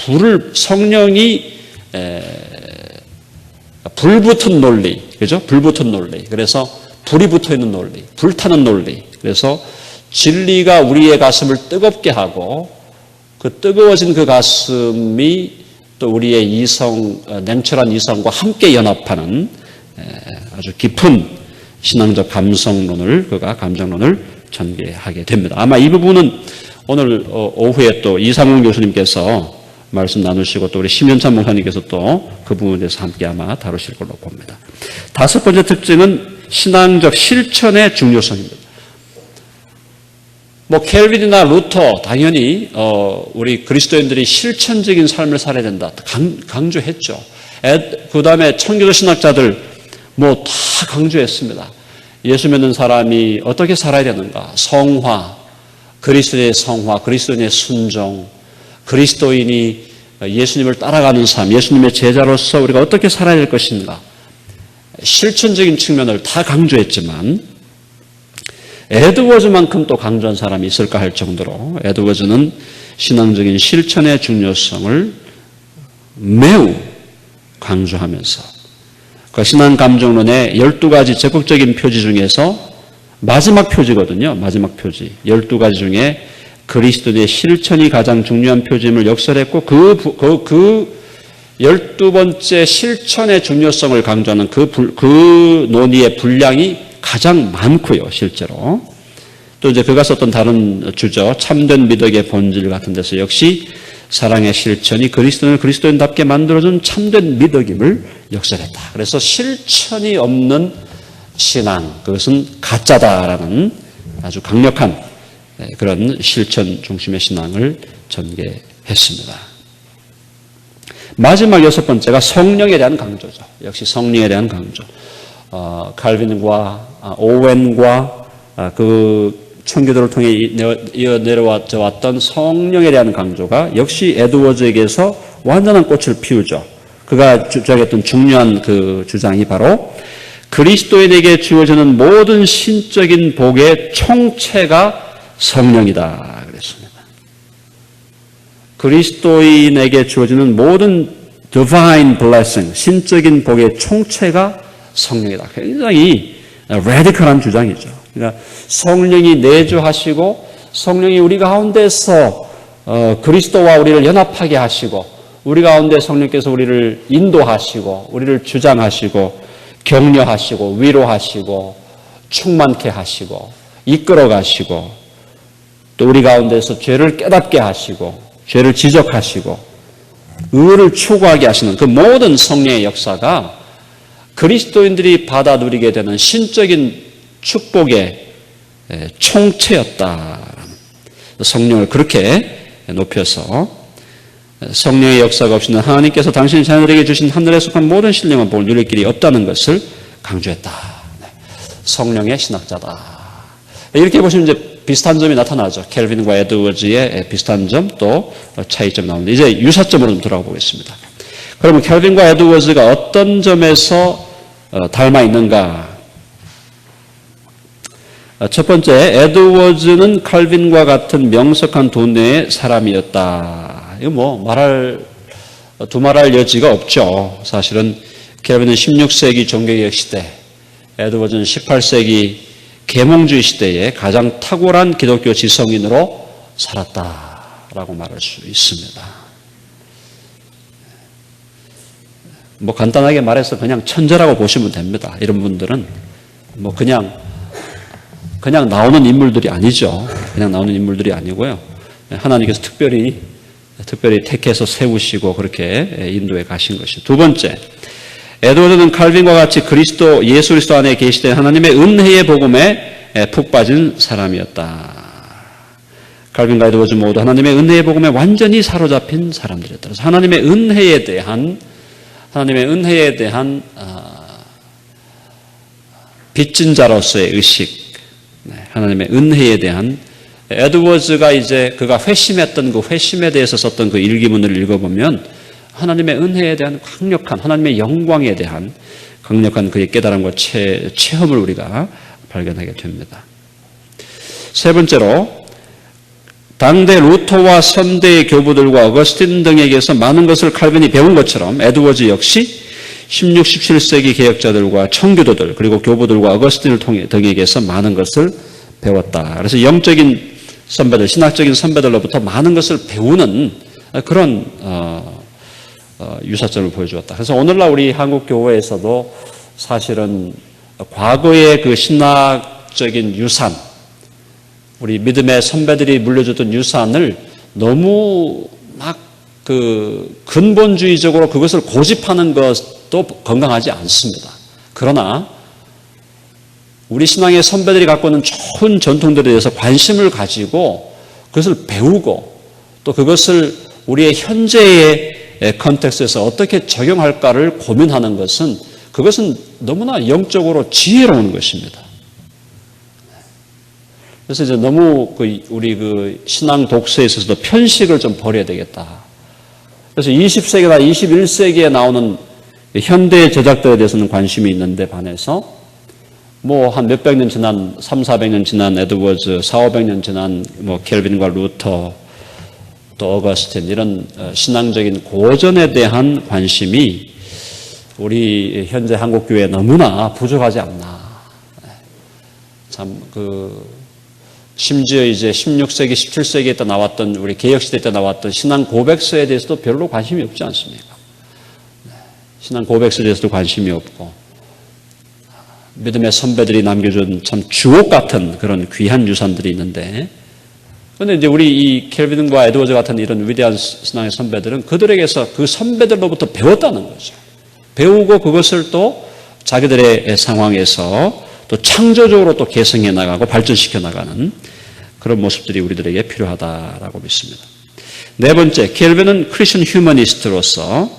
불붙은 논리, 그죠? 불붙은 논리. 그래서 불이 붙어 있는 논리, 불타는 논리. 그래서 진리가 우리의 가슴을 뜨겁게 하고 그 뜨거워진 그 가슴이 또 우리의 냉철한 이성과 함께 연합하는 아주 깊은 신앙적 감정론을 전개하게 됩니다. 아마 이 부분은 오늘 오후에 또 이상훈 교수님께서 말씀 나누시고 또 우리 심연찬 목사님께서 또 그 부분에 대해서 함께 아마 다루실 걸로 봅니다. 다섯 번째 특징은 신앙적 실천의 중요성입니다. 켈빈이나 루터 당연히 우리 그리스도인들이 실천적인 삶을 살아야 된다 강조했죠. 그 다음에 청교도 신학자들 다 강조했습니다. 예수 믿는 사람이 어떻게 살아야 되는가? 성화, 그리스도의 성화, 그리스도인의 순종, 그리스도인이 예수님을 따라가는 삶, 예수님의 제자로서 우리가 어떻게 살아야 될 것인가? 실천적인 측면을 다 강조했지만 에드워즈만큼 또 강조한 사람이 있을까 할 정도로 에드워즈는 신앙적인 실천의 중요성을 매우 강조하면서 그 신앙감정론의 12가지 적극적인 표지 중에서 마지막 표지거든요. 마지막 표지. 12가지 중에 그리스도의 실천이 가장 중요한 표지임을 역설했고 그 12번째 실천의 중요성을 강조하는 그 논의의 분량이 가장 많고요. 실제로. 또 이제 그가 썼던 다른 주저 참된 미덕의 본질 같은 데서 역시 사랑의 실천이 그리스도인을 그리스도인답게 만들어준 참된 미덕임을 역설했다. 그래서 실천이 없는 신앙, 그것은 가짜다라는 아주 강력한 그런 실천 중심의 신앙을 전개했습니다. 마지막 여섯 번째가 성령에 대한 강조죠. 역시 성령에 대한 강조. 칼빈과 오웬과 그 청교도를 통해 이어 내려왔던 성령에 대한 강조가 역시 에드워즈에게서 완전한 꽃을 피우죠. 그가 주장했던 중요한 그 주장이 바로 그리스도인에게 주어지는 모든 신적인 복의 총체가 성령이다 그랬습니다. 그리스도인에게 주어지는 모든 divine blessing, 신적인 복의 총체가 성령이다. 굉장히 레디컬한 주장이죠. 그러니까 성령이 내주하시고 성령이 우리 가운데서 그리스도와 우리를 연합하게 하시고 우리 가운데 성령께서 우리를 인도하시고 우리를 주장하시고 격려하시고 위로하시고 충만케 하시고 이끌어 가시고 또 우리 가운데서 죄를 깨닫게 하시고 죄를 지적하시고 의를 추구하게 하시는 그 모든 성령의 역사가 그리스도인들이 받아 누리게 되는 신적인 축복의 총체였다. 성령을 그렇게 높여서 성령의 역사가 없이는 하나님께서 당신 자녀들에게 주신 하늘에 속한 모든 신령한 복을 누릴 길이 없다는 것을 강조했다. 성령의 신학자다. 이렇게 보시면 이제 비슷한 점이 나타나죠. 켈빈과 에드워즈의 비슷한 점 또 차이점이 나오는데 이제 유사점으로 좀 돌아가 보겠습니다. 그러면 켈빈과 에드워즈가 어떤 점에서 닮아 있는가? 첫 번째, 에드워즈는 칼빈과 같은 명석한 돈의 사람이었다. 이거 뭐 두말할 여지가 없죠. 사실은 켈빈은 16세기 종교개혁 시대, 에드워즈는 18세기 계몽주의 시대에 가장 탁월한 기독교 지성인으로 살았다라고 말할 수 있습니다. 뭐 간단하게 말해서 그냥 천재라고 보시면 됩니다. 이런 분들은 뭐 그냥 나오는 인물들이 아니죠. 그냥 나오는 인물들이 아니고요. 하나님께서 특별히 택해서 세우시고 그렇게 인도해 가신 것이죠. 두 번째, 에드워드는 칼빈과 같이 예수 그리스도 안에 계시되 하나님의 은혜의 복음에 푹 빠진 사람이었다. 칼빈과 에드워드 모두 하나님의 은혜의 복음에 완전히 사로잡힌 사람들이었다. 그래서 하나님의 은혜에 대한 빚진 자로서의 의식, 하나님의 은혜에 대한 에드워즈가 이제 그가 회심했던 그 회심에 대해서 썼던 그 일기문을 읽어보면 하나님의 은혜에 대한 강력한 하나님의 영광에 대한 강력한 그의 깨달음과 체험을 우리가 발견하게 됩니다. 세 번째로 당대 루터와 선대의 교부들과 어거스틴 등에게서 많은 것을 칼빈이 배운 것처럼 에드워즈 역시 16, 17세기 개혁자들과 청교도들 그리고 교부들과 어거스틴을 등에게서 많은 것을 배웠다. 그래서 영적인 선배들, 신학적인 선배들로부터 많은 것을 배우는 그런 유사점을 보여주었다. 그래서 오늘날 우리 한국 교회에서도 사실은 과거의 그 신학적인 유산, 우리 믿음의 선배들이 물려줬던 유산을 너무 막 그 근본주의적으로 그것을 고집하는 것도 건강하지 않습니다. 그러나 우리 신앙의 선배들이 갖고 있는 좋은 전통들에 대해서 관심을 가지고 그것을 배우고 또 그것을 우리의 현재의 컨텍스트에서 어떻게 적용할까를 고민하는 그것은 너무나 영적으로 지혜로운 것입니다. 그래서 이제 너무 우리 신앙 독서에 있어서도 편식을 좀 버려야 되겠다. 그래서 20세기나 21세기에 나오는 현대 제작들에 대해서는 관심이 있는데 반해서 뭐 한 몇백 년 지난 3, 400년 지난 에드워즈, 4, 500년 지난 뭐 켈빈과 루터 또 어거스틴 이런 신앙적인 고전에 대한 관심이 우리 현재 한국 교회에 너무나 부족하지 않나. 참 심지어 이제 16세기, 17세기에 때 나왔던 우리 개혁시대 때 나왔던 신앙 고백서에 대해서도 별로 관심이 없지 않습니까? 신앙 고백서에 대해서도 관심이 없고 믿음의 선배들이 남겨준 참 주옥 같은 그런 귀한 유산들이 있는데 그런데 이제 우리 이 켈빈과 에드워즈 같은 이런 위대한 신앙의 선배들은 그들에게서 그 선배들로부터 배웠다는 거죠. 배우고 그것을 또 자기들의 상황에서 또 창조적으로 또 개성해 나가고 발전시켜 나가는 그런 모습들이 우리들에게 필요하다라고 믿습니다. 네 번째, 켈빈은 크리스천 휴머니스트로서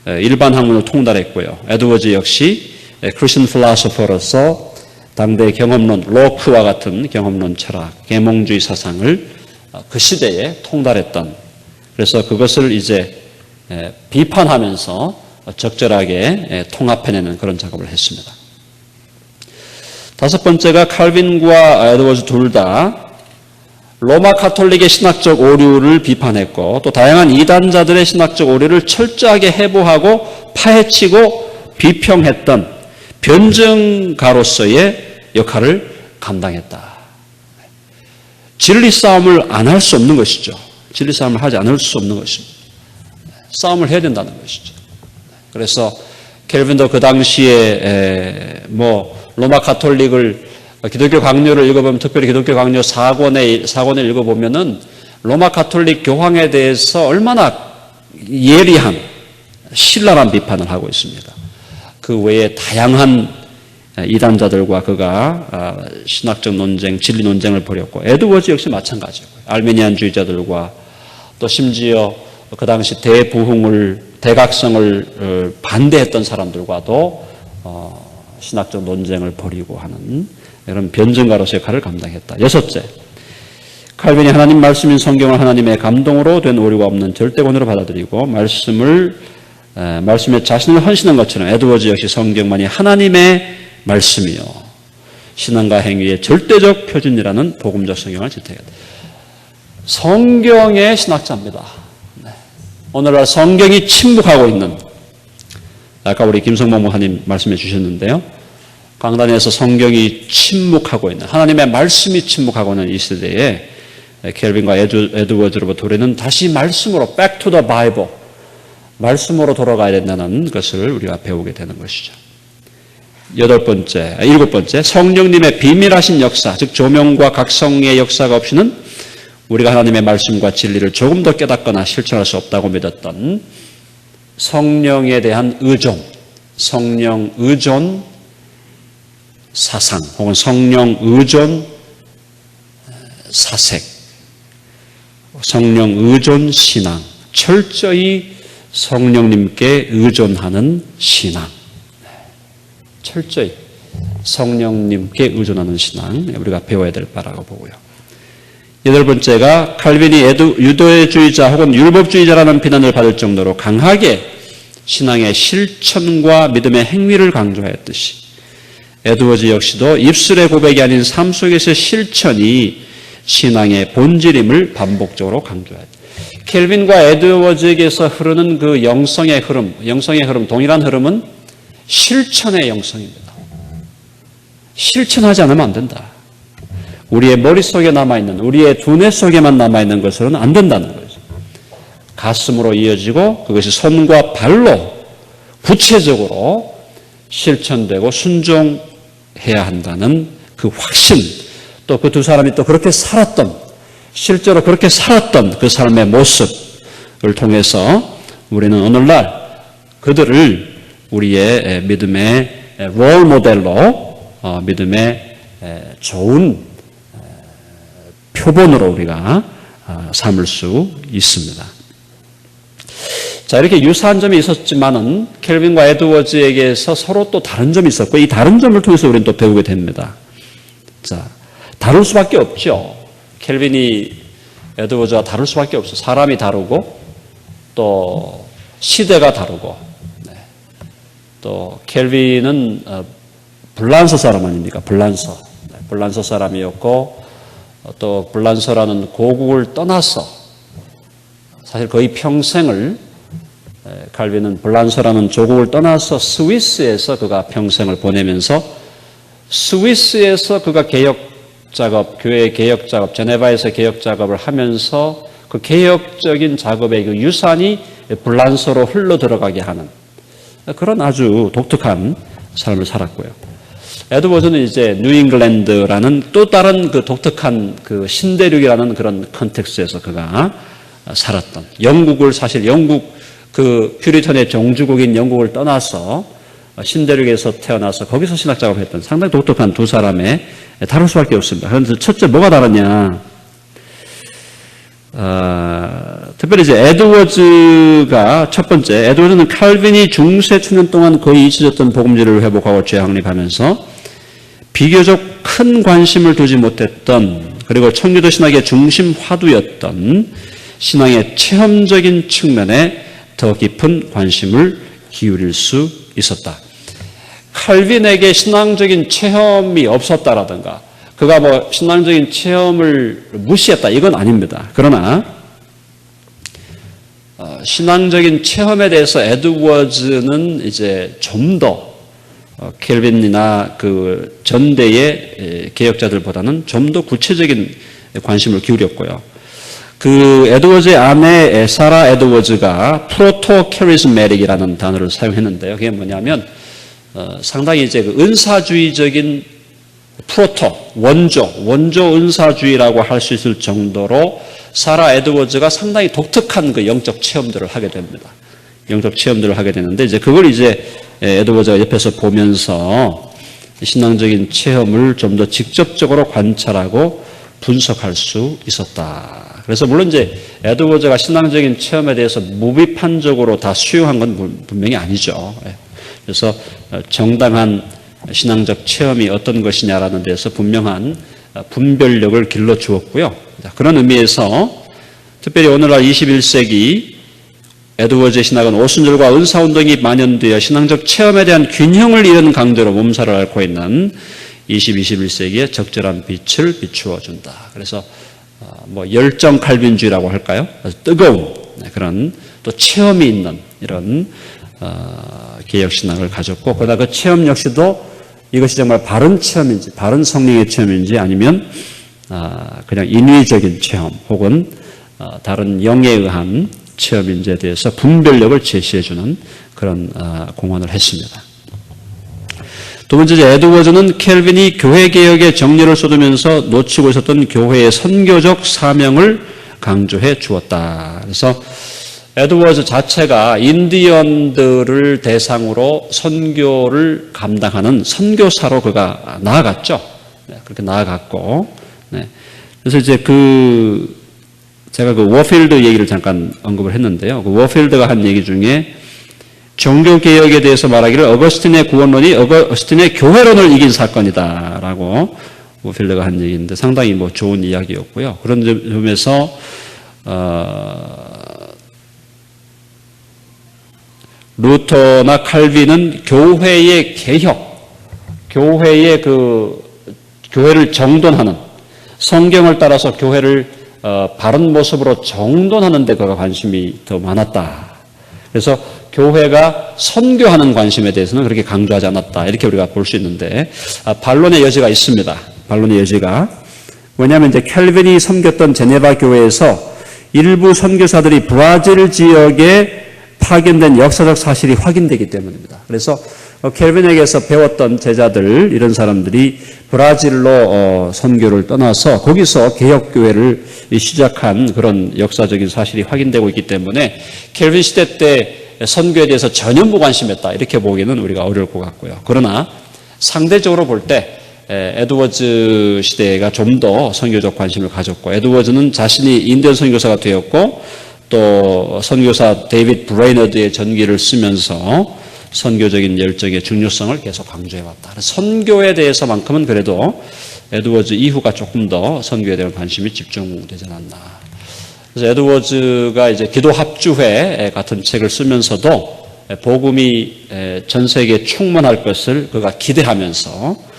일반 학문을 통달했고요. 에드워즈 역시 크리스천 필로소퍼로서 당대 경험론, 로크와 같은 경험론 철학, 계몽주의 사상을 그 시대에 통달했던 그래서 그것을 이제 비판하면서 적절하게 통합해내는 그런 작업을 했습니다. 다섯 번째가 칼빈과 에드워즈 둘 다 로마 가톨릭의 신학적 오류를 비판했고 또 다양한 이단자들의 신학적 오류를 철저하게 해부하고 파헤치고 비평했던 변증가로서의 역할을 감당했다. 진리 싸움을 안 할 수 없는 것이죠. 진리 싸움을 하지 않을 수 없는 것입니다. 싸움을 해야 된다는 것이죠. 그래서 켈빈도 그 당시에 로마 가톨릭을 기독교 강요를 읽어보면 특별히 기독교 강요 4권을 읽어보면은 로마 가톨릭 교황에 대해서 얼마나 예리한 신랄한 비판을 하고 있습니다. 그 외에 다양한 이단자들과 그가 신학적 논쟁, 진리 논쟁을 벌였고 에드워즈 역시 마찬가지고요. 알메니안주의자들과 또 심지어 그 당시 대각성을 반대했던 사람들과도 신학적 논쟁을 벌이고 하는 이런 변증가로서의 역할을 감당했다. 여섯째, 칼빈이 하나님 말씀인 성경을 하나님의 감동으로 된 오류가 없는 절대권으로 받아들이고 말씀에 자신을 헌신한 것처럼 에드워즈 역시 성경만이 하나님의 말씀이요 신앙과 행위의 절대적 표준이라는 복음적 성경을 지탱했다. 성경의 신학자입니다. 오늘날 성경이 침묵하고 있는, 아까 우리 김성모 목사님 말씀해 주셨는데요. 강단에서 성경이 침묵하고 있는, 하나님의 말씀이 침묵하고 있는 이 시대에 켈빈과 에드워즈로부터 우리는 다시 말씀으로 back to the Bible, 말씀으로 돌아가야 된다는 것을 우리가 배우게 되는 것이죠. 일곱 번째, 성령님의 비밀하신 역사, 즉 조명과 각성의 역사가 없이는 우리가 하나님의 말씀과 진리를 조금 더 깨닫거나 실천할 수 없다고 믿었던 성령에 대한 의존, 성령 의존 사상 혹은 성령 의존 사색, 성령 의존 신앙, 철저히 성령님께 의존하는 신앙, 철저히 성령님께 의존하는 신앙 우리가 배워야 될 바라고 보고요. 여덟 번째가 칼빈이 유대주의자 혹은 율법주의자라는 비난을 받을 정도로 강하게 신앙의 실천과 믿음의 행위를 강조하였듯이 에드워즈 역시도 입술의 고백이 아닌 삶 속에서의 실천이 신앙의 본질임을 반복적으로 강조하였다. 켈빈과 에드워즈에게서 흐르는 그 영성의 흐름, 동일한 흐름은 실천의 영성입니다. 실천하지 않으면 안 된다. 우리의 머릿속에 남아있는, 우리의 두뇌 속에만 남아있는 것은 안 된다는 거죠. 가슴으로 이어지고 그것이 손과 발로 구체적으로 실천되고 순종해야 한다는 그 확신, 또 그 두 사람이 또 그렇게 살았던, 실제로 그렇게 살았던 그 삶의 모습을 통해서 우리는 오늘날 그들을 우리의 믿음의 롤 모델로 믿음의 좋은 표본으로 우리가 삼을 수 있습니다. 자, 이렇게 유사한 점이 있었지만은 켈빈과 에드워즈에게서 서로 또 다른 점이 있었고 이 다른 점을 통해서 우리는 또 배우게 됩니다. 자, 다를 수밖에 없죠. 켈빈이 에드워즈와 다를 수밖에 없어요. 사람이 다르고 또 시대가 다르고 또 켈빈은 불란서 사람 아닙니까? 불란서 사람이었고 또 불란서라는 고국을 떠나서 사실 거의 평생을 칼빈은 불란서라는 조국을 떠나서 스위스에서 그가 평생을 보내면서 스위스에서 그가 교회 개혁 작업, 제네바에서 개혁 작업을 하면서 그 개혁적인 작업의 그 유산이 불란서로 흘러 들어가게 하는 그런 아주 독특한 삶을 살았고요. 에드워즈는 이제 뉴잉글랜드라는 또 다른 그 독특한 그 신대륙이라는 그런 컨텍스트에서 그가 살았던 영국 그 퓨리턴의 종주국인 영국을 떠나서 신대륙에서 태어나서 거기서 신학 작업을 했던 상당히 독특한 두 사람의 다를 수밖에 없습니다. 그런데 첫째 뭐가 다르냐? 특별히 이제 에드워즈가 첫 번째, 에드워즈는 칼빈이 중세 초년 동안 거의 잊혀졌던 복음지를 회복하고 재확립하면서 비교적 큰 관심을 두지 못했던 그리고 청교도 신학의 중심 화두였던 신앙의 체험적인 측면에 더 깊은 관심을 기울일 수 있었다. 칼빈에게 신앙적인 체험이 없었다라든가 그가 뭐 신앙적인 체험을 무시했다 이건 아닙니다. 그러나 신앙적인 체험에 대해서 에드워즈는 이제 좀 더 켈빈이나 그 전대의 개혁자들보다는 좀 더 구체적인 관심을 기울였고요. 그 에드워즈의 아내 사라 에드워즈가 프로토 캐리스메틱이라는 단어를 사용했는데요. 그게 뭐냐면 상당히 이제 그 은사주의적인 프로토 원조 은사주의라고 할 수 있을 정도로 사라 에드워즈가 상당히 독특한 그 영적 체험들을 하게 됩니다. 영적 체험들을 하게 되는데 이제 그걸 이제 에드워즈가 옆에서 보면서 신앙적인 체험을 좀 더 직접적으로 관찰하고 분석할 수 있었다. 그래서 물론 이제 에드워즈가 신앙적인 체험에 대해서 무비판적으로 다 수용한 건 분명히 아니죠. 그래서 정당한 신앙적 체험이 어떤 것이냐라는 데서 분명한 분별력을 길러 주었고요. 그런 의미에서 특별히 오늘날 21세기 에드워즈의 신학은 오순절과 은사운동이 만연되어 신앙적 체험에 대한 균형을 이룬 강조로 몸살을 앓고 있는 20, 21세기의 적절한 빛을 비추어 준다. 그래서 뭐 열정 칼빈주의라고 할까요? 뜨거운 그런 또 체험이 있는 이런 개혁 신앙을 가졌고, 그러나 그 체험 역시도 이것이 정말 바른 체험인지, 바른 성령의 체험인지 아니면 그냥 인위적인 체험 혹은 다른 영에 의한 체험인지에 대해서 분별력을 제시해주는 그런 공헌을 했습니다. 두 번째, 에드워즈는 켈빈이 교회개혁의 정리를 쏟으면서 놓치고 있었던 교회의 선교적 사명을 강조해 주었다. 그래서 에드워즈 자체가 인디언들을 대상으로 선교를 감당하는 선교사로 그가 나아갔죠. 그렇게 나아갔고, 그래서 이제 제가 그 워필드 얘기를 잠깐 언급을 했는데요. 그 워필드가 한 얘기 중에 종교개혁에 대해서 말하기를 어거스틴의 구원론이 어거스틴의 교회론을 이긴 사건이다라고 워필드가 한 얘기인데 상당히 뭐 좋은 이야기였고요. 그런 점에서 루터나 칼빈은 교회의 개혁, 교회의 교회를 정돈하는, 성경을 따라서 교회를 바른 모습으로 정돈하는 데 그가 관심이 더 많았다. 그래서 교회가 선교하는 관심에 대해서는 그렇게 강조하지 않았다. 이렇게 우리가 볼 수 있는데 반론의 여지가 있습니다. 반론의 여지가. 왜냐하면 이제 켈빈이 섬겼던 제네바 교회에서 일부 선교사들이 브라질 지역에 파견된 역사적 사실이 확인되기 때문입니다. 그래서 켈빈에게서 배웠던 제자들, 이런 사람들이 브라질로 선교를 떠나서 거기서 개혁교회를 시작한 그런 역사적인 사실이 확인되고 있기 때문에 켈빈 시대 때 선교에 대해서 전혀 무관심했다 이렇게 보기는 우리가 어려울 것 같고요. 그러나 상대적으로 볼 때 에드워즈 시대가 좀 더 선교적 관심을 가졌고, 에드워즈는 자신이 인디언 선교사가 되었고 또 선교사 데이빗 브레이너드의 전기를 쓰면서 선교적인 열정의 중요성을 계속 강조해왔다. 선교에 대해서만큼은 그래도 에드워즈 이후가 조금 더 선교에 대한 관심이 집중되지 않았나. 그래서 에드워즈가 이제 기도 합주회 같은 책을 쓰면서도 복음이 전 세계에 충만할 것을 그가 기대하면서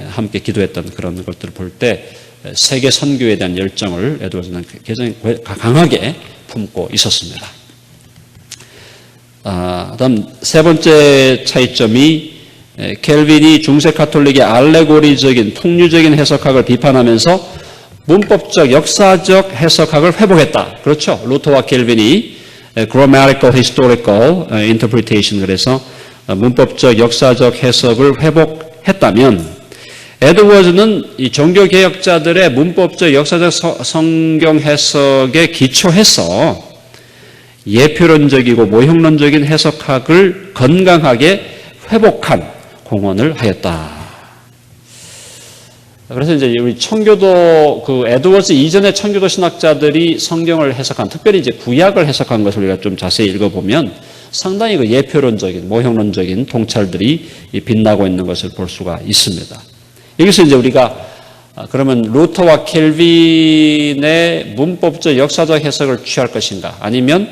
함께 기도했던 그런 것들을 볼 때 세계 선교에 대한 열정을 에드워즈는 굉장히 강하게 품고 있었습니다. 다음 세 번째 차이점이 켈빈이 중세 카톨릭의 알레고리적인 풍류적인 해석학을 비판하면서 문법적 역사적 해석학을 회복했다. 그렇죠. 루터와 켈빈이 grammatical historical interpretation, 그래서 문법적 역사적 해석을 회복했다면 에드워즈는 이 종교개혁자들의 문법적 역사적 성경 해석에 기초해서 예표론적이고 모형론적인 해석학을 건강하게 회복한 공헌을 하였다. 그래서 이제 우리 청교도 에드워즈 이전의 청교도 신학자들이 성경을 해석한, 특별히 이제 구약을 해석한 것을 우리가 좀 자세히 읽어보면 상당히 예표론적인 모형론적인 통찰들이 빛나고 있는 것을 볼 수가 있습니다. 여기서 이제 우리가 그러면 루터와 켈빈의 문법적 역사적 해석을 취할 것인가, 아니면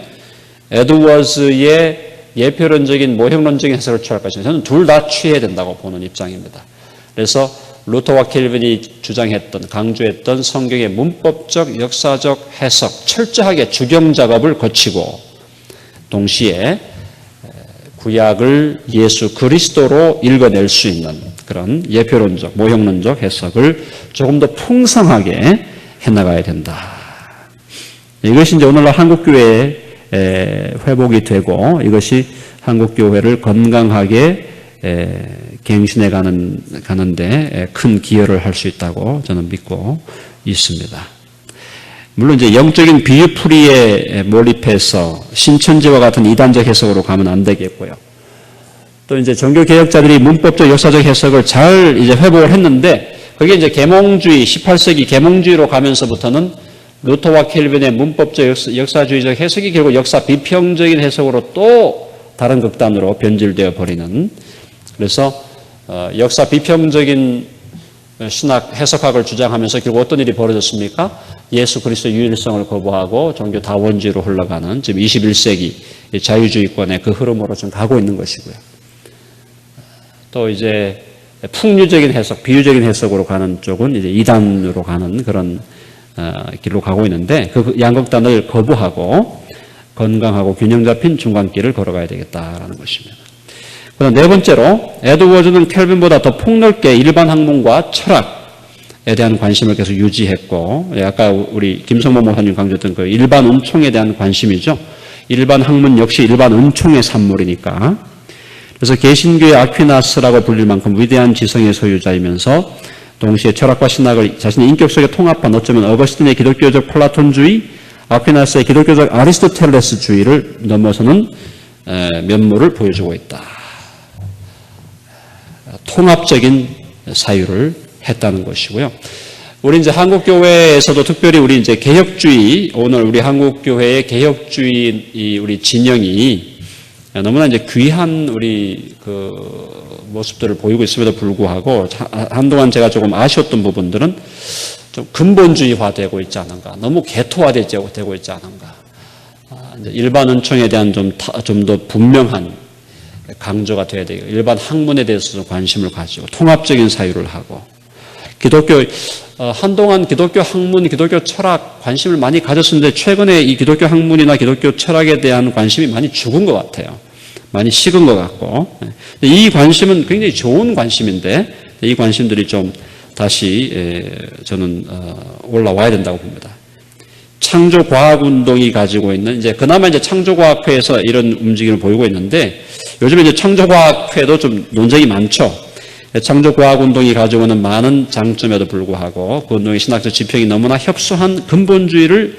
에드워즈의 예표론적인 모형론적인 해석을 취할 것인가, 저는 둘 다 취해야 된다고 보는 입장입니다. 그래서 루터와 켈빈이 주장했던, 강조했던 성경의 문법적, 역사적 해석, 철저하게 주경 작업을 거치고 동시에 구약을 예수 그리스도로 읽어낼 수 있는 그런 예표론적, 모형론적 해석을 조금 더 풍성하게 해나가야 된다. 이것이 이제 오늘날 한국교회의 회복이 되고 이것이 한국교회를 건강하게 갱신해 가는데 큰 기여를 할 수 있다고 저는 믿고 있습니다. 물론 이제 영적인 비유풀이에 몰입해서 신천지와 같은 이단적 해석으로 가면 안 되겠고요. 또 이제 종교 개혁자들이 문법적 역사적 해석을 잘 이제 회복을 했는데 그게 이제 계몽주의 18세기 계몽주의로 가면서부터는 루터와 켈빈의 문법적 역사주의적 해석이 결국 역사 비평적인 해석으로 또 다른 극단으로 변질되어 버리는, 그래서 역사 비평적인 신학 해석학을 주장하면서 결국 어떤 일이 벌어졌습니까? 예수 그리스도의 유일성을 거부하고 종교 다원주의로 흘러가는 지금 21세기 자유주의권의 그 흐름으로 좀 가고 있는 것이고요. 또 이제 풍류적인 해석, 비유적인 해석으로 가는 쪽은 이제 이단으로 가는 그런 길로 가고 있는데 그 양극단을 거부하고 건강하고 균형 잡힌 중간길을 걸어가야 되겠다라는 것입니다. 그다음 네 번째로 에드워즈는 켈빈보다 더 폭넓게 일반 학문과 철학에 대한 관심을 계속 유지했고, 아까 우리 김성모 목사님 강조했던 그 일반 은총에 대한 관심이죠. 일반 학문 역시 일반 은총의 산물이니까. 그래서 개신교의 아퀴나스라고 불릴 만큼 위대한 지성의 소유자이면서 동시에 철학과 신학을 자신의 인격 속에 통합한 어쩌면 어거스틴의 기독교적 플라톤주의, 아퀴나스의 기독교적 아리스토텔레스주의를 넘어서는 면모를 보여주고 있다. 통합적인 사유를 했다는 것이고요. 우리 이제 한국교회에서도 특별히 우리 이제 개혁주의, 오늘 우리 한국교회의 개혁주의 우리 진영이 너무나 이제 귀한 우리 그 모습들을 보이고 있음에도 불구하고 한동안 제가 조금 아쉬웠던 부분들은 좀 근본주의화되고 있지 않은가, 너무 개토화되고 있지 않은가, 일반 은총에 대한 좀 더 분명한 강조가 돼야 되고 일반 학문에 대해서 좀 관심을 가지고 통합적인 사유를 하고 한동안 기독교 학문, 기독교 철학 관심을 많이 가졌었는데 최근에 이 기독교 학문이나 기독교 철학에 대한 관심이 많이 죽은 것 같아요. 많이 식은 것 같고, 이 관심은 굉장히 좋은 관심인데 이 관심들이 좀 다시 저는 올라와야 된다고 봅니다. 창조과학운동이 가지고 있는, 이제 그나마 이제 창조과학회에서 이런 움직임을 보이고 있는데 요즘에 이제 창조과학회도 좀 논쟁이 많죠. 창조과학운동이 가지고 있는 많은 장점에도 불구하고 그 운동의 신학적 지평이 너무나 협소한 근본주의를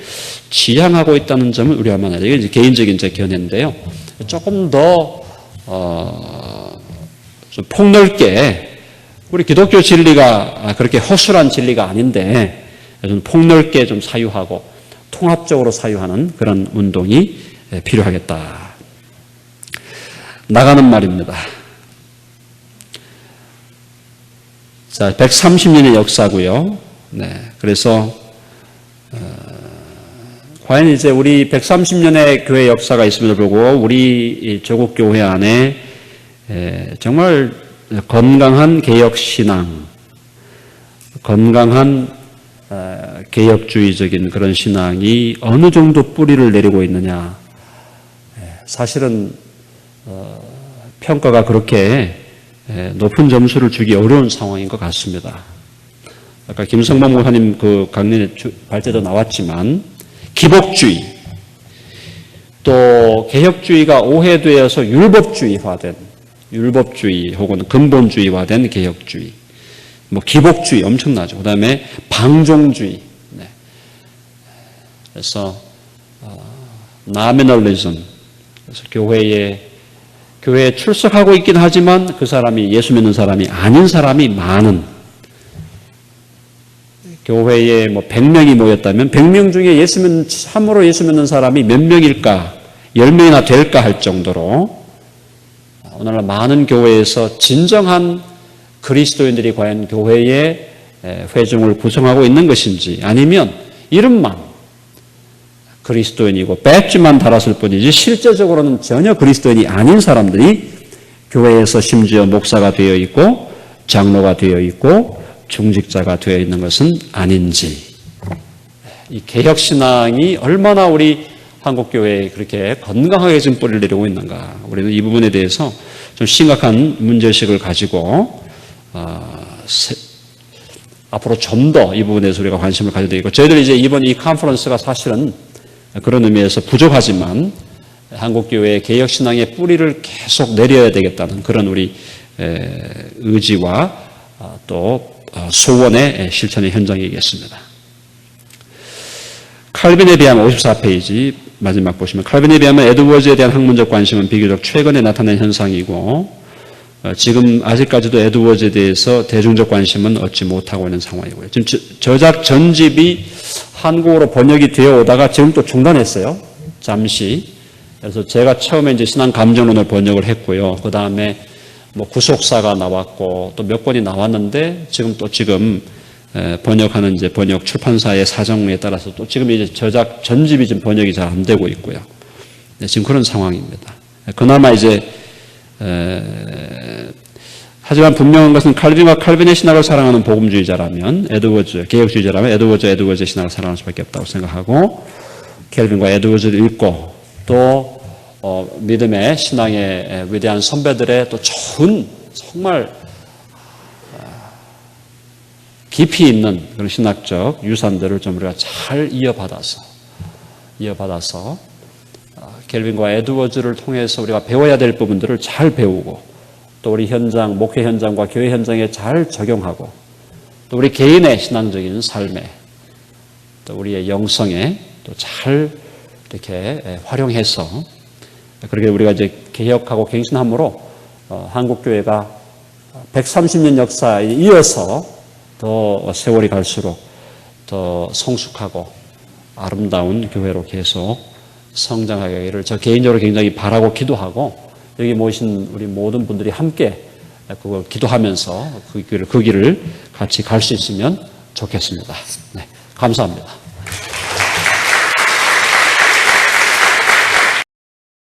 지향하고 있다는 점을 우리가 알아야 돼요. 이게 이제 개인적인 제 견해인데요. 조금 더 좀 폭넓게 우리 기독교 진리가 그렇게 허술한 진리가 아닌데 좀 폭넓게 좀 사유하고 통합적으로 사유하는 그런 운동이 필요하겠다. 나가는 말입니다. 자, 130년의 역사고요. 네, 그래서 과연 이제 우리 130년의 교회 역사가 있음에도 불구하고 우리 조국 교회 안에 정말 건강한 개혁 신앙, 건강한 개혁주의적인 그런 신앙이 어느 정도 뿌리를 내리고 있느냐. 사실은 평가가 그렇게 높은 점수를 주기 어려운 상황인 것 같습니다. 아까 김성범 목사님 그 강연에 발제도 나왔지만 기복주의, 또 개혁주의가 오해되어서 율법주의 혹은 근본주의화된 개혁주의, 뭐 기복주의 엄청나죠. 그 다음에 방종주의. 네. 그래서 나미널리즘, 그래서 교회에 출석하고 있긴 하지만 그 사람이 예수 믿는 사람이 아닌 사람이 많은, 교회에 뭐 100명이 모였다면 100명 중에 참으로 예수 믿는 사람이 몇 명일까, 10명이나 될까 할 정도로 오늘날 많은 교회에서 진정한 그리스도인들이 과연 교회의 회중을 구성하고 있는 것인지, 아니면 이름만 그리스도인이고 배지만 달았을 뿐이지 실제적으로는 전혀 그리스도인이 아닌 사람들이 교회에서 심지어 목사가 되어 있고 장로가 되어 있고 중직자가 되어 있는 것은 아닌지. 이 개혁신앙이 얼마나 우리 한국교회에 그렇게 건강하게 지금 뿌리를 내리고 있는가. 우리는 이 부분에 대해서 좀 심각한 문제의식을 가지고 앞으로 좀 더 이 부분에서 우리가 관심을 가져야 되고, 저희들이 이제 이번 이 컨퍼런스가 사실은 그런 의미에서 부족하지만 한국교회의 개혁신앙의 뿌리를 계속 내려야 되겠다는 그런 우리 의지와 또 소원의 실천의 현장이겠습니다. 칼빈에 비하면 54페이지 마지막 보시면, 칼빈에 비하면 에드워즈에 대한 학문적 관심은 비교적 최근에 나타난 현상이고, 지금 아직까지도 에드워즈에 대해서 대중적 관심은 얻지 못하고 있는 상황이고요. 지금 저작 전집이 한국어로 번역이 되어 오다가 지금 또 중단했어요. 잠시. 그래서 제가 처음에 이제 신앙 감정론을 번역을 했고요. 그 다음에 뭐 구속사가 나왔고 또 몇 권이 나왔는데 지금 번역하는 이제 번역 출판사의 사정에 따라서 또 지금 이제 저작 전집이 지금 번역이 잘 안 되고 있고요. 네, 지금 그런 상황입니다. 그나마 이제 하지만 분명한 것은 칼빈과 칼빈의 신학을 사랑하는 복음주의자라면 개혁주의자라면 에드워즈의 신학을 사랑할 수밖에 없다고 생각하고, 켈빈과 에드워즈를 읽고 또 믿음의 신앙의 위대한 선배들의 또 좋은 정말 깊이 있는 그런 신학적 유산들을 좀 우리가 잘 이어받아서 켈빈과 에드워즈를 통해서 우리가 배워야 될 부분들을 잘 배우고, 또 우리 현장, 목회 현장과 교회 현장에 잘 적용하고, 또 우리 개인의 신앙적인 삶에, 또 우리의 영성에 또 잘 이렇게 활용해서, 그렇게 우리가 이제 개혁하고 갱신함으로 한국교회가 130년 역사에 이어서 더 세월이 갈수록 더 성숙하고 아름다운 교회로 계속 성장하기를 저 개인적으로 굉장히 바라고 기도하고, 여기 모신 우리 모든 분들이 함께 그걸 기도하면서 그 길을 같이 갈 수 있으면 좋겠습니다. 네, 감사합니다.